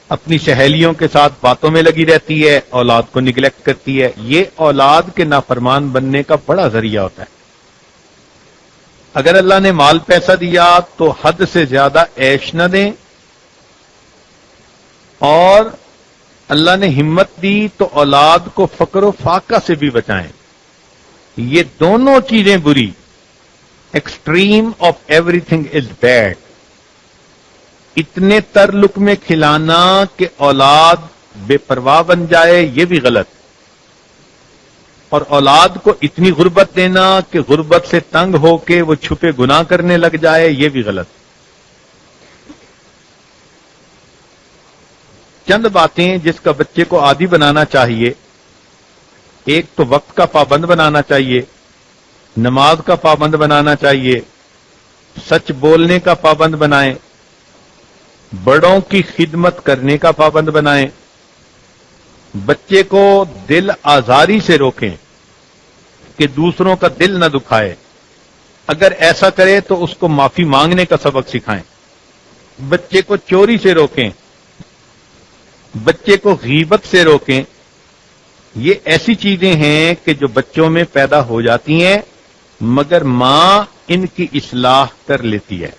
اپنی سہیلیوں کے ساتھ باتوں میں لگی رہتی ہے، اولاد کو نگلیکٹ کرتی ہے. یہ اولاد کے نافرمان بننے کا بڑا ذریعہ ہوتا ہے. اگر اللہ نے مال پیسہ دیا تو حد سے زیادہ عیش نہ دیں اور اللہ نے ہمت دی تو اولاد کو فقر و فاقہ سے بھی بچائیں. یہ دونوں چیزیں بری. Extreme of every thing is bad. اتنے تر لقمے کھلانا کہ اولاد بے پرواہ بن جائے یہ بھی غلط. اور اولاد کو اتنی غربت دینا کہ غربت سے تنگ ہو کے وہ چھپے گناہ کرنے لگ جائے یہ بھی غلط. چند باتیں جس کا بچے کو عادی بنانا چاہیے. ایک تو وقت کا پابند بنانا چاہیے، نماز کا پابند بنانا چاہیے، سچ بولنے کا پابند بنائیں، بڑوں کی خدمت کرنے کا پابند بنائیں، بچے کو دل آزاری سے روکیں کہ دوسروں کا دل نہ دکھائے. اگر ایسا کرے تو اس کو معافی مانگنے کا سبق سکھائیں. بچے کو چوری سے روکیں، بچے کو غیبت سے روکیں. یہ ایسی چیزیں ہیں کہ جو بچوں میں پیدا ہو جاتی ہیں مگر ماں ان کی اصلاح کر لیتی ہے.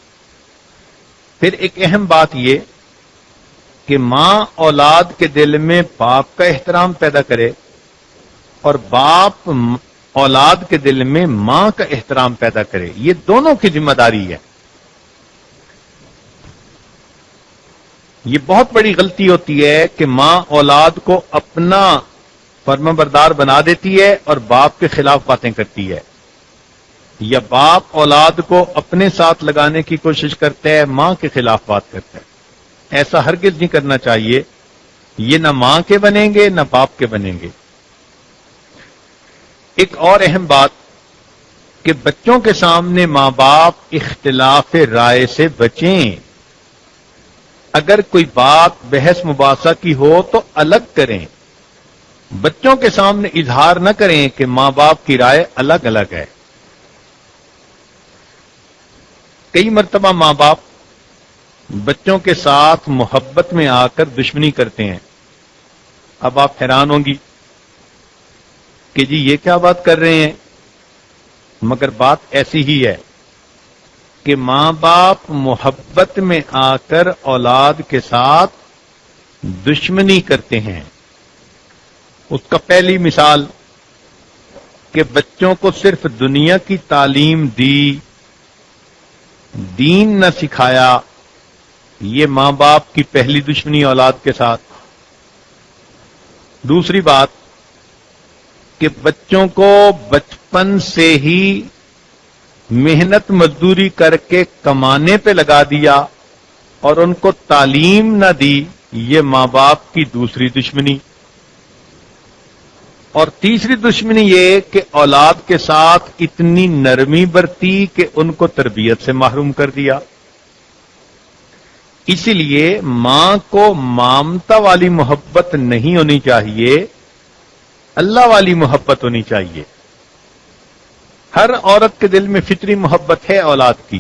پھر ایک اہم بات یہ کہ ماں اولاد کے دل میں باپ کا احترام پیدا کرے اور باپ اولاد کے دل میں ماں کا احترام پیدا کرے. یہ دونوں کی ذمہ داری ہے. یہ بہت بڑی غلطی ہوتی ہے کہ ماں اولاد کو اپنا فرمانبردار بنا دیتی ہے اور باپ کے خلاف باتیں کرتی ہے، یا باپ اولاد کو اپنے ساتھ لگانے کی کوشش کرتا ہے، ماں کے خلاف بات کرتا ہے. ایسا ہرگز نہیں کرنا چاہیے. یہ نہ ماں کے بنیں گے نہ باپ کے بنیں گے. ایک اور اہم بات کہ بچوں کے سامنے ماں باپ اختلاف رائے سے بچیں. اگر کوئی بات بحث مباحثہ کی ہو تو الگ کریں. بچوں کے سامنے اظہار نہ کریں کہ ماں باپ کی رائے الگ الگ ہے. کئی مرتبہ ماں باپ بچوں کے ساتھ محبت میں آ کر دشمنی کرتے ہیں. اب آپ حیران ہوں گی کہ جی یہ کیا بات کر رہے ہیں، مگر بات ایسی ہی ہے کہ ماں باپ محبت میں آ کر اولاد کے ساتھ دشمنی کرتے ہیں. اس کا پہلی مثال کہ بچوں کو صرف دنیا کی تعلیم دی، دین نہ سکھایا. یہ ماں باپ کی پہلی دشمنی اولاد کے ساتھ. دوسری بات کہ بچوں کو بچپن سے ہی محنت مزدوری کر کے کمانے پہ لگا دیا اور ان کو تعلیم نہ دی. یہ ماں باپ کی دوسری دشمنی. اور تیسری دشمنی یہ کہ اولاد کے ساتھ اتنی نرمی برتی کہ ان کو تربیت سے محروم کر دیا. اسی لیے ماں کو مامتا والی محبت نہیں ہونی چاہیے، اللہ والی محبت ہونی چاہیے. ہر عورت کے دل میں فطری محبت ہے اولاد کی،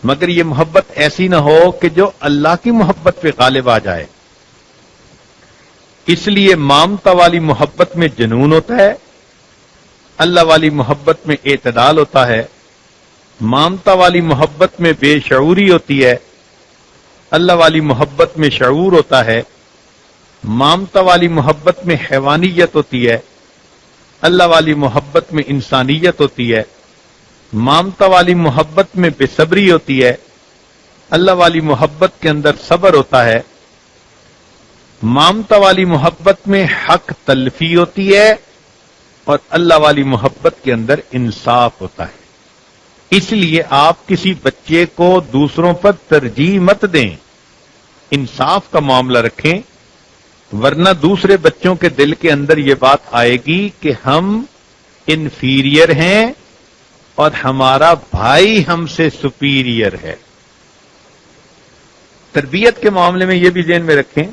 مگر یہ محبت ایسی نہ ہو کہ جو اللہ کی محبت پہ غالب آ جائے. اس لیے مامتا والی محبت میں جنون ہوتا ہے، اللہ والی محبت میں اعتدال ہوتا ہے. مامتا والی محبت میں بے شعوری ہوتی ہے، اللہ والی محبت میں شعور ہوتا ہے. مامتا والی محبت میں حیوانیت ہوتی ہے، اللہ والی محبت میں انسانیت ہوتی ہے. مامتا والی محبت میں بے صبری ہوتی ہے، اللہ والی محبت کے اندر صبر ہوتا ہے. مامتا والی محبت میں حق تلفی ہوتی ہے اور اللہ والی محبت کے اندر انصاف ہوتا ہے. اس لیے آپ کسی بچے کو دوسروں پر ترجیح مت دیں، انصاف کا معاملہ رکھیں، ورنہ دوسرے بچوں کے دل کے اندر یہ بات آئے گی کہ ہم انفیریئر ہیں اور ہمارا بھائی ہم سے سپیریئر ہے. تربیت کے معاملے میں یہ بھی ذہن میں رکھیں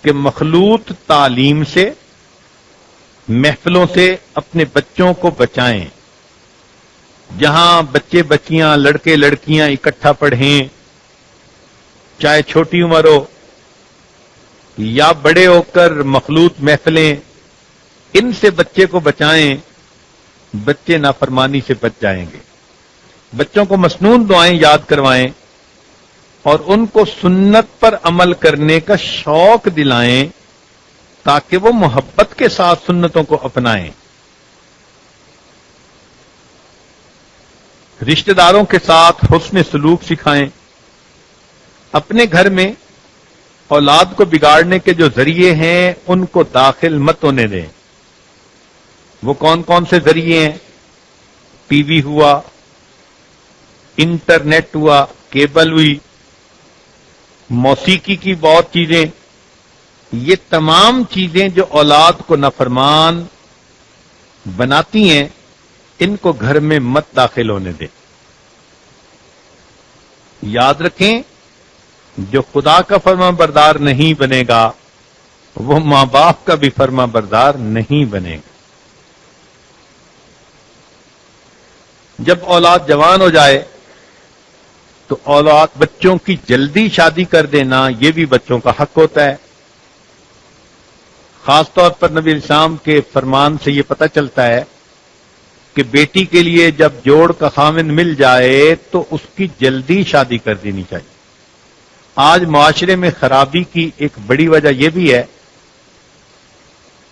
کہ مخلوط تعلیم سے، محفلوں سے اپنے بچوں کو بچائیں. جہاں بچے بچیاں لڑکے لڑکیاں اکٹھا پڑھیں، چاہے چھوٹی عمر ہو یا بڑے ہو کر مخلوط محفلیں، ان سے بچے کو بچائیں. بچے نافرمانی سے بچ جائیں گے. بچوں کو مسنون دعائیں یاد کروائیں. اور ان کو سنت پر عمل کرنے کا شوق دلائیں تاکہ وہ محبت کے ساتھ سنتوں کو اپنائیں. رشتہ داروں کے ساتھ حسن سلوک سکھائیں. اپنے گھر میں اولاد کو بگاڑنے کے جو ذریعے ہیں ان کو داخل مت ہونے دیں. وہ کون کون سے ذریعے ہیں؟ ٹی وی ہوا، انٹرنیٹ ہوا، کیبل ہوئی، موسیقی کی بہت چیزیں. یہ تمام چیزیں جو اولاد کو نافرمان بناتی ہیں ان کو گھر میں مت داخل ہونے دیں. یاد رکھیں جو خدا کا فرما بردار نہیں بنے گا وہ ماں باپ کا بھی فرما بردار نہیں بنے گا. جب اولاد جوان ہو جائے تو اولاد بچوں کی جلدی شادی کر دینا یہ بھی بچوں کا حق ہوتا ہے. خاص طور پر نبی اسلام کے فرمان سے یہ پتہ چلتا ہے کہ بیٹی کے لیے جب جوڑ کا خامن مل جائے تو اس کی جلدی شادی کر دینی چاہیے. آج معاشرے میں خرابی کی ایک بڑی وجہ یہ بھی ہے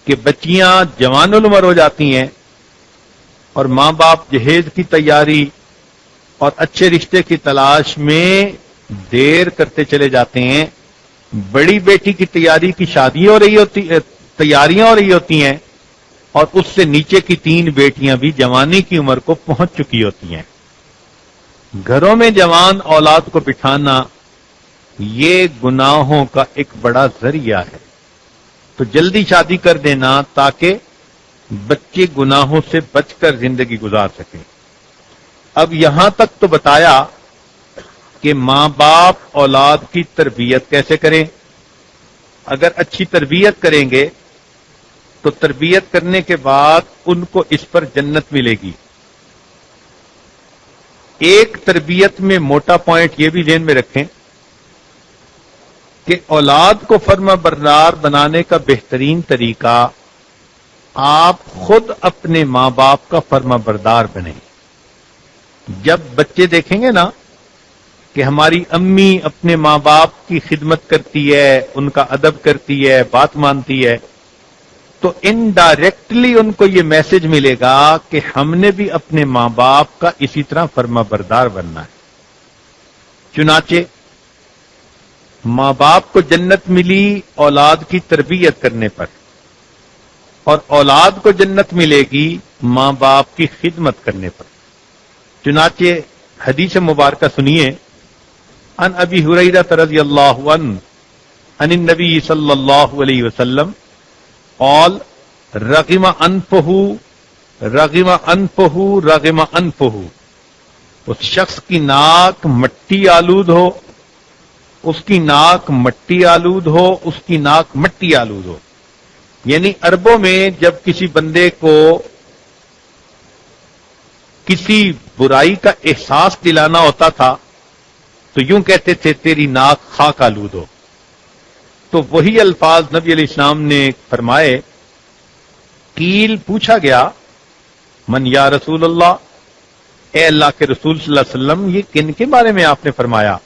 کہ بچیاں جوان العمر ہو جاتی ہیں اور ماں باپ جہیز کی تیاری اور اچھے رشتے کی تلاش میں دیر کرتے چلے جاتے ہیں. بڑی بیٹی کی تیاری کی تیاریاں ہو رہی ہوتی ہیں اور اس سے نیچے کی 3 بیٹیاں بھی جوانی کی عمر کو پہنچ چکی ہوتی ہیں. گھروں میں جوان اولاد کو بٹھانا یہ گناہوں کا ایک بڑا ذریعہ ہے. تو جلدی شادی کر دینا تاکہ بچے گناہوں سے بچ کر زندگی گزار سکیں. اب یہاں تک تو بتایا کہ ماں باپ اولاد کی تربیت کیسے کریں. اگر اچھی تربیت کریں گے تو تربیت کرنے کے بعد ان کو اس پر جنت ملے گی. ایک تربیت میں موٹا پوائنٹ یہ بھی ذہن میں رکھیں کہ اولاد کو فرما بردار بنانے کا بہترین طریقہ آپ خود اپنے ماں باپ کا فرما بردار بنیں. جب بچے دیکھیں گے نا کہ ہماری امی اپنے ماں باپ کی خدمت کرتی ہے، ان کا ادب کرتی ہے، بات مانتی ہے، تو انڈائریکٹلی ان کو یہ میسج ملے گا کہ ہم نے بھی اپنے ماں باپ کا اسی طرح فرما بردار بننا ہے. چنانچہ ماں باپ کو جنت ملی اولاد کی تربیت کرنے پر، اور اولاد کو جنت ملے گی ماں باپ کی خدمت کرنے پر. چنانچہ حدیث مبارکہ سنیے. عن ابی ہریرہ رضی اللہ عنہ عن النبی صلی اللہ علیہ وسلم قال رغم انفہ رغم انفہ رغم انفہ. اس شخص کی ناک مٹی آلود ہو، اس کی ناک مٹی آلود ہو، اس کی ناک مٹی آلود ہو. یعنی عربوں میں جب کسی بندے کو کسی برائی کا احساس دلانا ہوتا تھا تو یوں کہتے تھے تیری ناک خاک آلود ہو. تو وہی الفاظ نبی علیہ السلام نے فرمائے. قیل پوچھا گیا من یا رسول اللہ، اے اللہ کے رسول صلی اللہ علیہ وسلم یہ کن کے بارے میں آپ نے فرمایا؟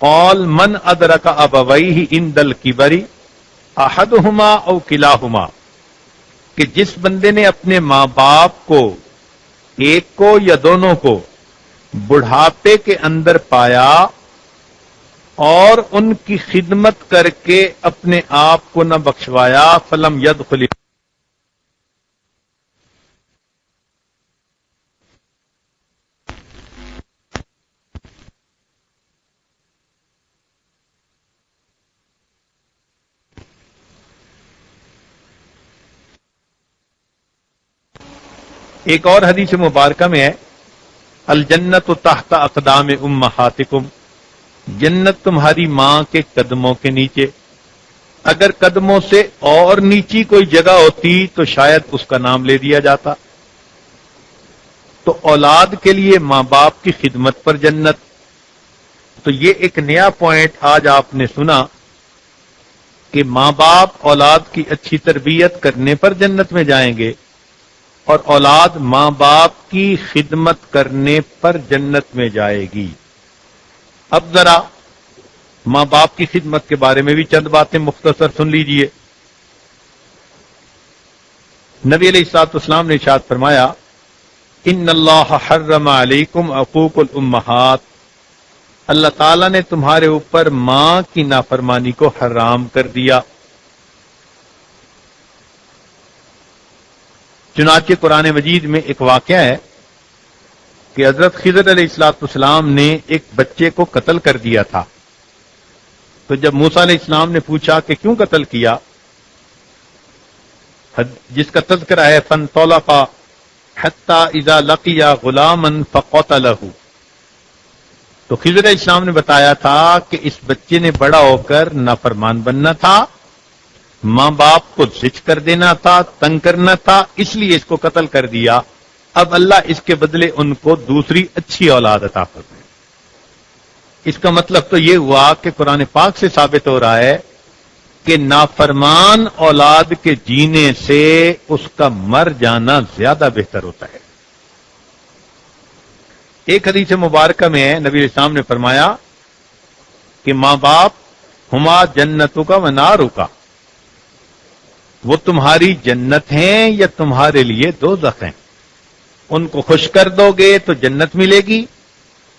قال من ادرک ابویہ عند الکبر احدہما او کلاہما، کہ جس بندے نے اپنے ماں باپ کو، ایک کو یا دونوں کو، بڑھاپے کے اندر پایا اور ان کی خدمت کر کے اپنے آپ کو نہ بخشوایا، فلم یدخل. ایک اور حدیث مبارکہ میں ہے الجنت تحت اقدام امہاتکم، جنت تمہاری ماں کے قدموں کے نیچے. اگر قدموں سے اور نیچی کوئی جگہ ہوتی تو شاید اس کا نام لے دیا جاتا. تو اولاد کے لیے ماں باپ کی خدمت پر جنت. تو یہ ایک نیا پوائنٹ آج آپ نے سنا کہ ماں باپ اولاد کی اچھی تربیت کرنے پر جنت میں جائیں گے اور اولاد ماں باپ کی خدمت کرنے پر جنت میں جائے گی. اب ذرا ماں باپ کی خدمت کے بارے میں بھی چند باتیں مختصر سن لیجئے۔ نبی علیہ الصلوۃ والسلام نے ارشاد فرمایا، ان اللہ حرم علیکم عقوق الامہات، اللہ تعالیٰ نے تمہارے اوپر ماں کی نافرمانی کو حرام کر دیا۔ چنانچہ قرآن مجید میں ایک واقعہ ہے کہ حضرت خضر علیہ السلام نے ایک بچے کو قتل کر دیا تھا۔ تو جب موسیٰ علیہ السلام نے پوچھا کہ کیوں قتل کیا، جس کا تذکرہ ہے فانطلقا حتی اذا لقیا غلاما فقتلہ، تو خضر علیہ السلام نے بتایا تھا کہ اس بچے نے بڑا ہو کر نافرمان بننا تھا، ماں باپ کو زج کر دینا تھا، تنگ کرنا تھا، اس لیے اس کو قتل کر دیا۔ اب اللہ اس کے بدلے ان کو دوسری اچھی اولاد عطا فرمائے۔ اس کا مطلب تو یہ ہوا کہ قرآن پاک سے ثابت ہو رہا ہے کہ نافرمان اولاد کے جینے سے اس کا مر جانا زیادہ بہتر ہوتا ہے۔ ایک حدیث مبارکہ میں نبی علیہ السلام نے فرمایا کہ ماں باپ ہما جنتوں کا و ناروں کا، وہ تمہاری جنت ہیں یا تمہارے لیے دوزخ ہیں۔ ان کو خوش کر دو گے تو جنت ملے گی،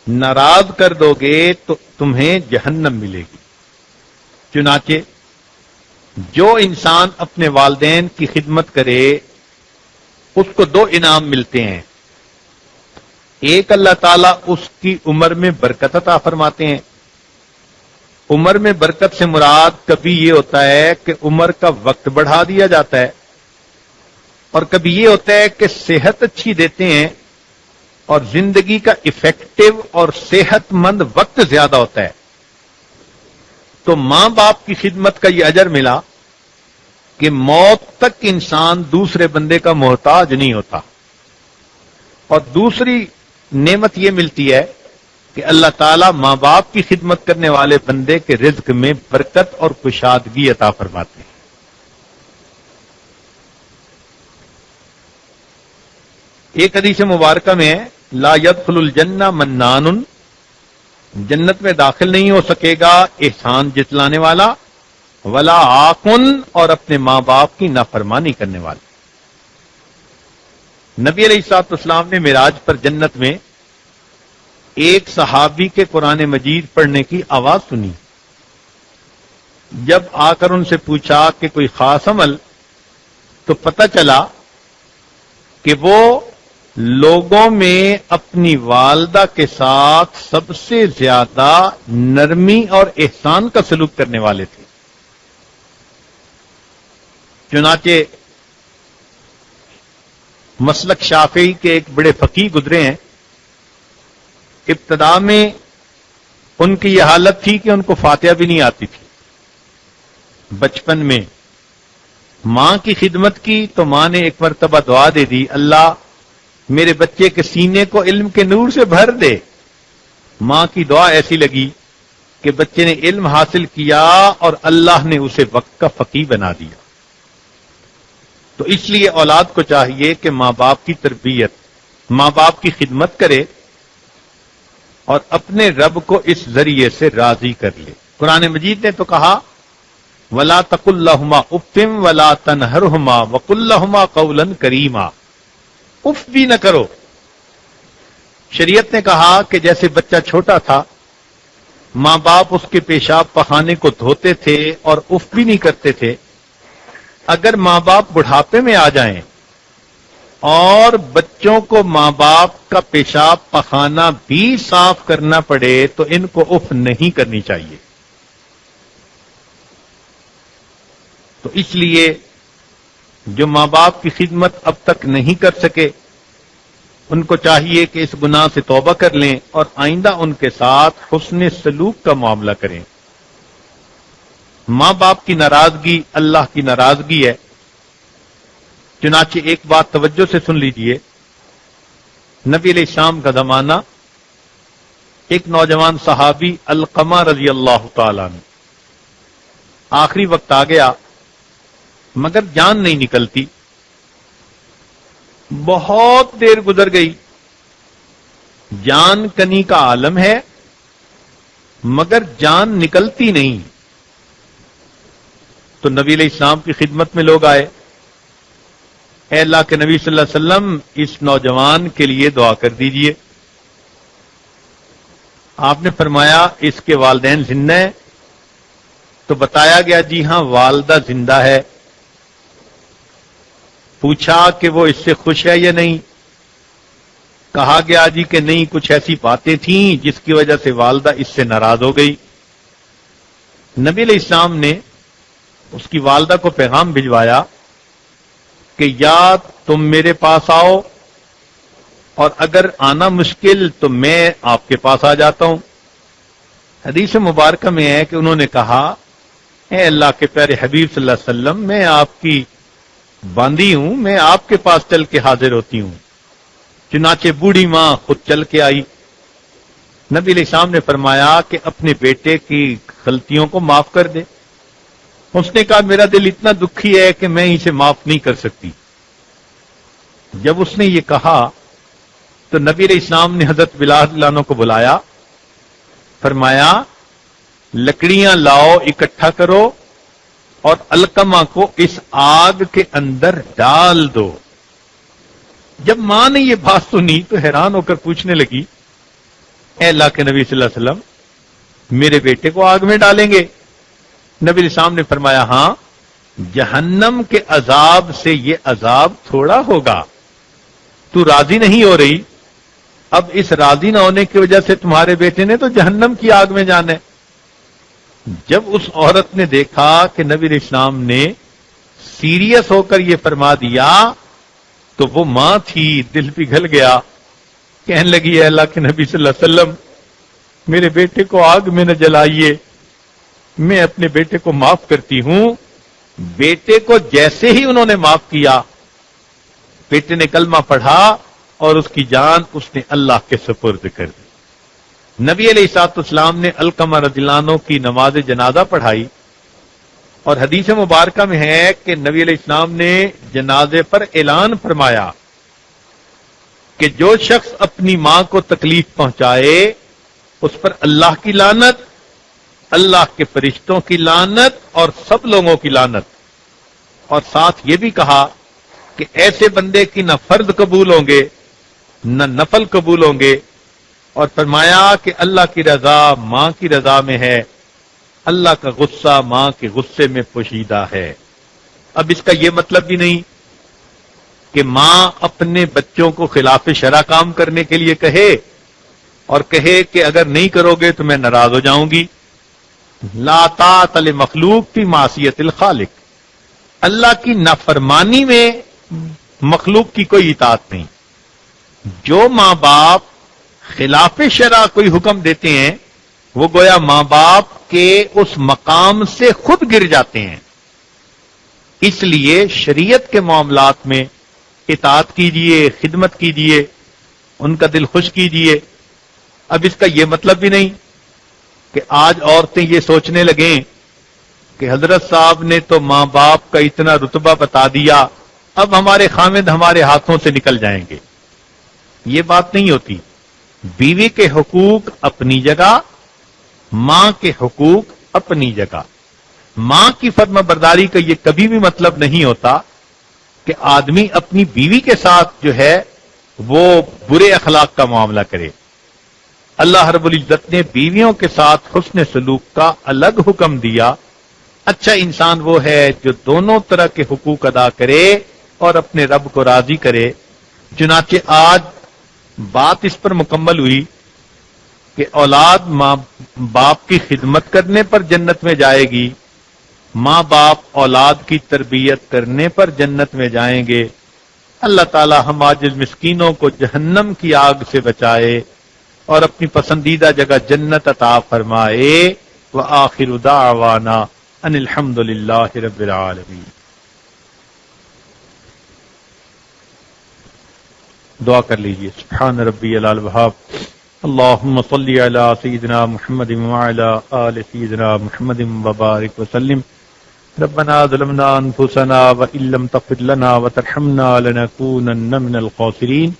ناراض کر دو گے تو تمہیں جہنم ملے گی۔ چنانچہ جو انسان اپنے والدین کی خدمت کرے اس کو دو انعام ملتے ہیں۔ ایک، اللہ تعالیٰ اس کی عمر میں برکت عطا فرماتے ہیں۔ عمر میں برکت سے مراد کبھی یہ ہوتا ہے کہ عمر کا وقت بڑھا دیا جاتا ہے، اور کبھی یہ ہوتا ہے کہ صحت اچھی دیتے ہیں اور زندگی کا افیکٹو اور صحت مند وقت زیادہ ہوتا ہے۔ تو ماں باپ کی خدمت کا یہ اجر ملا کہ موت تک انسان دوسرے بندے کا محتاج نہیں ہوتا، اور دوسری نعمت یہ ملتی ہے کہ اللہ تعالیٰ ماں باپ کی خدمت کرنے والے بندے کے رزق میں برکت اور کشادگی عطا فرماتے ہیں۔ ایک حدیث مبارکہ میں ہے، لا يدخل الجنہ منان، جنت میں داخل نہیں ہو سکے گا احسان جتلانے والا، ولا عاقن، اور اپنے ماں باپ کی نافرمانی کرنے والا۔ نبی علیہ الصلوۃ والسلام نے معراج پر جنت میں ایک صحابی کے قرآن مجید پڑھنے کی آواز سنی۔ جب آ کر ان سے پوچھا کہ کوئی خاص عمل، تو پتہ چلا کہ وہ لوگوں میں اپنی والدہ کے ساتھ سب سے زیادہ نرمی اور احسان کا سلوک کرنے والے تھے۔ چنانچہ مسلک شافعی کے ایک بڑے فقیہ گزرے ہیں، ابتدا میں ان کی یہ حالت تھی کہ ان کو فاتحہ بھی نہیں آتی تھی۔ بچپن میں ماں کی خدمت کی تو ماں نے ایک مرتبہ دعا دے دی، اللہ میرے بچے کے سینے کو علم کے نور سے بھر دے۔ ماں کی دعا ایسی لگی کہ بچے نے علم حاصل کیا اور اللہ نے اسے وقت کا فقیہ بنا دیا۔ تو اس لیے اولاد کو چاہیے کہ ماں باپ کی تربیت، ماں باپ کی خدمت کرے اور اپنے رب کو اس ذریعے سے راضی کر لے۔ قرآن مجید نے تو کہا وَلَا تَقُلْ لَهُمَا اُفٍّ وَلَا تَنْهَرْهُمَا وَقُلْ لَهُمَا قَوْلًا كَرِيمًا، اف بھی نہ کرو۔ شریعت نے کہا کہ جیسے بچہ چھوٹا تھا، ماں باپ اس کے پیشاب پخانے کو دھوتے تھے اور اف بھی نہیں کرتے تھے، اگر ماں باپ بڑھاپے میں آ جائیں اور بچوں کو ماں باپ کا پیشاب پخانہ بھی صاف کرنا پڑے تو ان کو اف نہیں کرنی چاہیے۔ تو اس لیے جو ماں باپ کی خدمت اب تک نہیں کر سکے ان کو چاہیے کہ اس گناہ سے توبہ کر لیں اور آئندہ ان کے ساتھ حسن سلوک کا معاملہ کریں۔ ماں باپ کی ناراضگی اللہ کی ناراضگی ہے۔ چنانچہ ایک بات توجہ سے سن لیجئے، نبی علیہ السلام کا زمانہ، ایک نوجوان صحابی علقمہ رضی اللہ تعالیٰ عنہ، آخری وقت آ گیا مگر جان نہیں نکلتی، بہت دیر گزر گئی، جان کنی کا عالم ہے
مگر جان نکلتی نہیں. تو نبی علیہ السلام کی خدمت میں لوگ آئے. اے اللہ کے نبی صلی اللہ علیہ وسلم اس نوجوان کے لیے دعا کر دیجئے. آپ نے فرمایا اس کے والدین زندہ ہیں؟ تو بتایا گیا جی ہاں والدہ زندہ ہے. پوچھا کہ وہ اس سے خوش ہے یا نہیں؟ کہا گیا جی کہ نہیں، کچھ ایسی باتیں تھیں جس کی وجہ سے والدہ اس سے ناراض ہو گئی. نبی علیہ السلام نے اس کی والدہ کو پیغام بھجوایا کہ یا تم میرے پاس آؤ، اور اگر آنا مشکل تو میں آپ کے پاس آ جاتا ہوں. حدیث مبارکہ میں ہے کہ انہوں نے کہا اے اللہ کے پیارے حبیب صلی اللہ علیہ وسلم، میں آپ کی باندھی ہوں، میں آپ کے پاس چل کے حاضر ہوتی ہوں. چنانچہ بوڑھی ماں خود چل کے آئی. نبی علیہ السلام نے فرمایا کہ اپنے بیٹے کی غلطیوں کو معاف کر دے. اس نے کہا میرا دل اتنا دکھی ہے کہ میں اسے معاف نہیں کر سکتی. جب اس نے یہ کہا تو نبی علیہ السلام نے حضرت بلال رضی اللہ عنہ کو بلایا. فرمایا لکڑیاں لاؤ، اکٹھا کرو اور علقمہ کو اس آگ کے اندر ڈال دو. جب ماں نے یہ بات سنی تو حیران ہو کر پوچھنے لگی اے اللہ کے نبی صلی اللہ علیہ وسلم، میرے بیٹے کو آگ میں ڈالیں گے؟ نبی علیہ السلام نے فرمایا ہاں، جہنم کے عذاب سے یہ عذاب تھوڑا ہوگا. تو راضی نہیں ہو رہی، اب اس راضی نہ ہونے کی وجہ سے تمہارے بیٹے نے تو جہنم کی آگ میں جانا ہے. جب اس عورت نے دیکھا کہ نبی علیہ السلام نے سیریس ہو کر یہ فرما دیا تو وہ ماں تھی، دل پگھل گیا. کہنے لگی اے اللہ کے نبی صلی اللہ علیہ وسلم، میرے بیٹے کو آگ میں نہ جلائیے، میں اپنے بیٹے کو معاف کرتی ہوں. بیٹے کو جیسے ہی انہوں نے معاف کیا، بیٹے نے کلمہ پڑھا اور اس کی جان اس نے اللہ کے سپرد کر دی. نبی علیہ الصلوۃ والسلام نے علقمہ رضی اللہ عنہ کی نماز جنازہ پڑھائی، اور حدیث مبارکہ میں ہے کہ نبی علیہ السلام نے جنازے پر اعلان فرمایا کہ جو شخص اپنی ماں کو تکلیف پہنچائے اس پر اللہ کی لعنت، اللہ کے فرشتوں کی لعنت اور سب لوگوں کی لعنت. اور ساتھ یہ بھی کہا کہ ایسے بندے کی نہ فرض قبول ہوں گے نہ نفل قبول ہوں گے. اور فرمایا کہ اللہ کی رضا ماں کی رضا میں ہے، اللہ کا غصہ ماں کے غصے میں پوشیدہ ہے. اب اس کا یہ مطلب بھی نہیں کہ ماں اپنے بچوں کو خلاف شرع کام کرنے کے لیے کہے اور کہے کہ اگر نہیں کرو گے تو میں ناراض ہو جاؤں گی. لا طاعۃ لمخلوق فی معصیۃ الخالق، اللہ کی نافرمانی میں مخلوق کی کوئی اطاعت نہیں. جو ماں باپ خلاف شرع کوئی حکم دیتے ہیں وہ گویا ماں باپ کے اس مقام سے خود گر جاتے ہیں. اس لیے شریعت کے معاملات میں اطاعت کیجیے، خدمت کیجیے، ان کا دل خوش کیجیے. اب اس کا یہ مطلب بھی نہیں کہ آج عورتیں یہ سوچنے لگیں کہ حضرت صاحب نے تو ماں باپ کا اتنا رتبہ بتا دیا، اب ہمارے خامد ہمارے ہاتھوں سے نکل جائیں گے. یہ بات نہیں ہوتی. بیوی کے حقوق اپنی جگہ، ماں کے حقوق اپنی جگہ. ماں کی فرما برداری کا یہ کبھی بھی مطلب نہیں ہوتا کہ آدمی اپنی بیوی کے ساتھ جو ہے وہ برے اخلاق کا معاملہ کرے. اللہ رب العزت نے بیویوں کے ساتھ حسن سلوک کا الگ حکم دیا. اچھا انسان وہ ہے جو دونوں طرح کے حقوق ادا کرے اور اپنے رب کو راضی کرے. چنانچہ آج بات اس پر مکمل ہوئی کہ اولاد ماں باپ کی خدمت کرنے پر جنت میں جائے گی، ماں باپ اولاد کی تربیت کرنے پر جنت میں جائیں گے. اللہ تعالی ہم عاجز مسکینوں کو جہنم کی آگ سے بچائے اور اپنی پسندیدہ جگہ جنت عطا فرمائے. وآخر دعوانا ان الحمد للہ رب العالمین. دعا کر لیجیے. سبحان ربی العلی الوہاب. اللہم صلی علی سیدنا محمد وعلی آل سیدنا محمد وبارک وسلم. ربنا ظلمنا انفسنا وان لم تغفر لنا وترحمنا لنکونن من الخاسرین.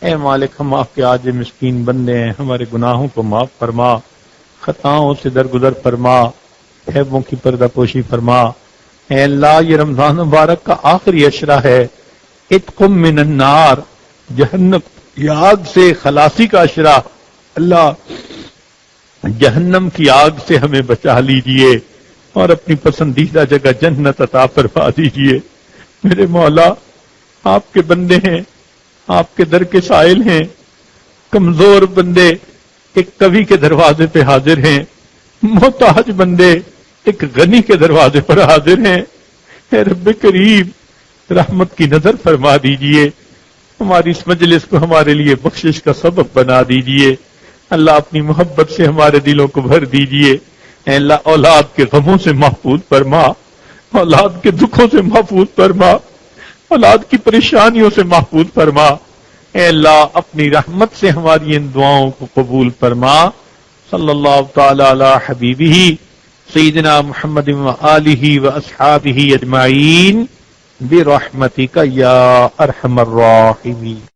اے مالک ہم آپ کے عاجز مسکین بندے ہیں، ہمارے گناہوں کو معاف فرما، خطاؤں سے درگزر فرما، عیبوں کی پردہ پوشی فرما۔ اے اللہ یہ رمضان مبارک کا آخری عشرہ ہے، اتقم من النار، جہنم کی آگ سے خلاصی کا عشرہ، اللہ جہنم کی آگ سے ہمیں بچا لیجئے اور اپنی پسندیدہ جگہ جنت عطا فرما دیجئے۔ میرے مولا آپ کے بندے ہیں، آپ کے در کے سائل ہیں، کمزور بندے ایک کوی کے دروازے پہ حاضر ہیں، محتاج بندے ایک غنی کے دروازے پر حاضر ہیں۔ اے رب کریم رحمت کی نظر فرما دیجئے، ہماری اس مجلس کو ہمارے لیے بخشش کا سبب بنا دیجئے۔ اللہ اپنی محبت سے ہمارے دلوں کو بھر دیجئے۔ اے اللہ اولاد کے غموں سے محفوظ فرما، اولاد کے دکھوں سے محفوظ فرما، اولاد کی پریشانیوں سے محفوظ فرما۔ اے اللہ اپنی رحمت سے ہماری ان دعاؤں کو قبول فرما۔ صلی اللہ تعالی علی حبیبہ سیدنا محمد و آلہ و اصحابہ اجمعین برحمتک یا ارحم الراحمین۔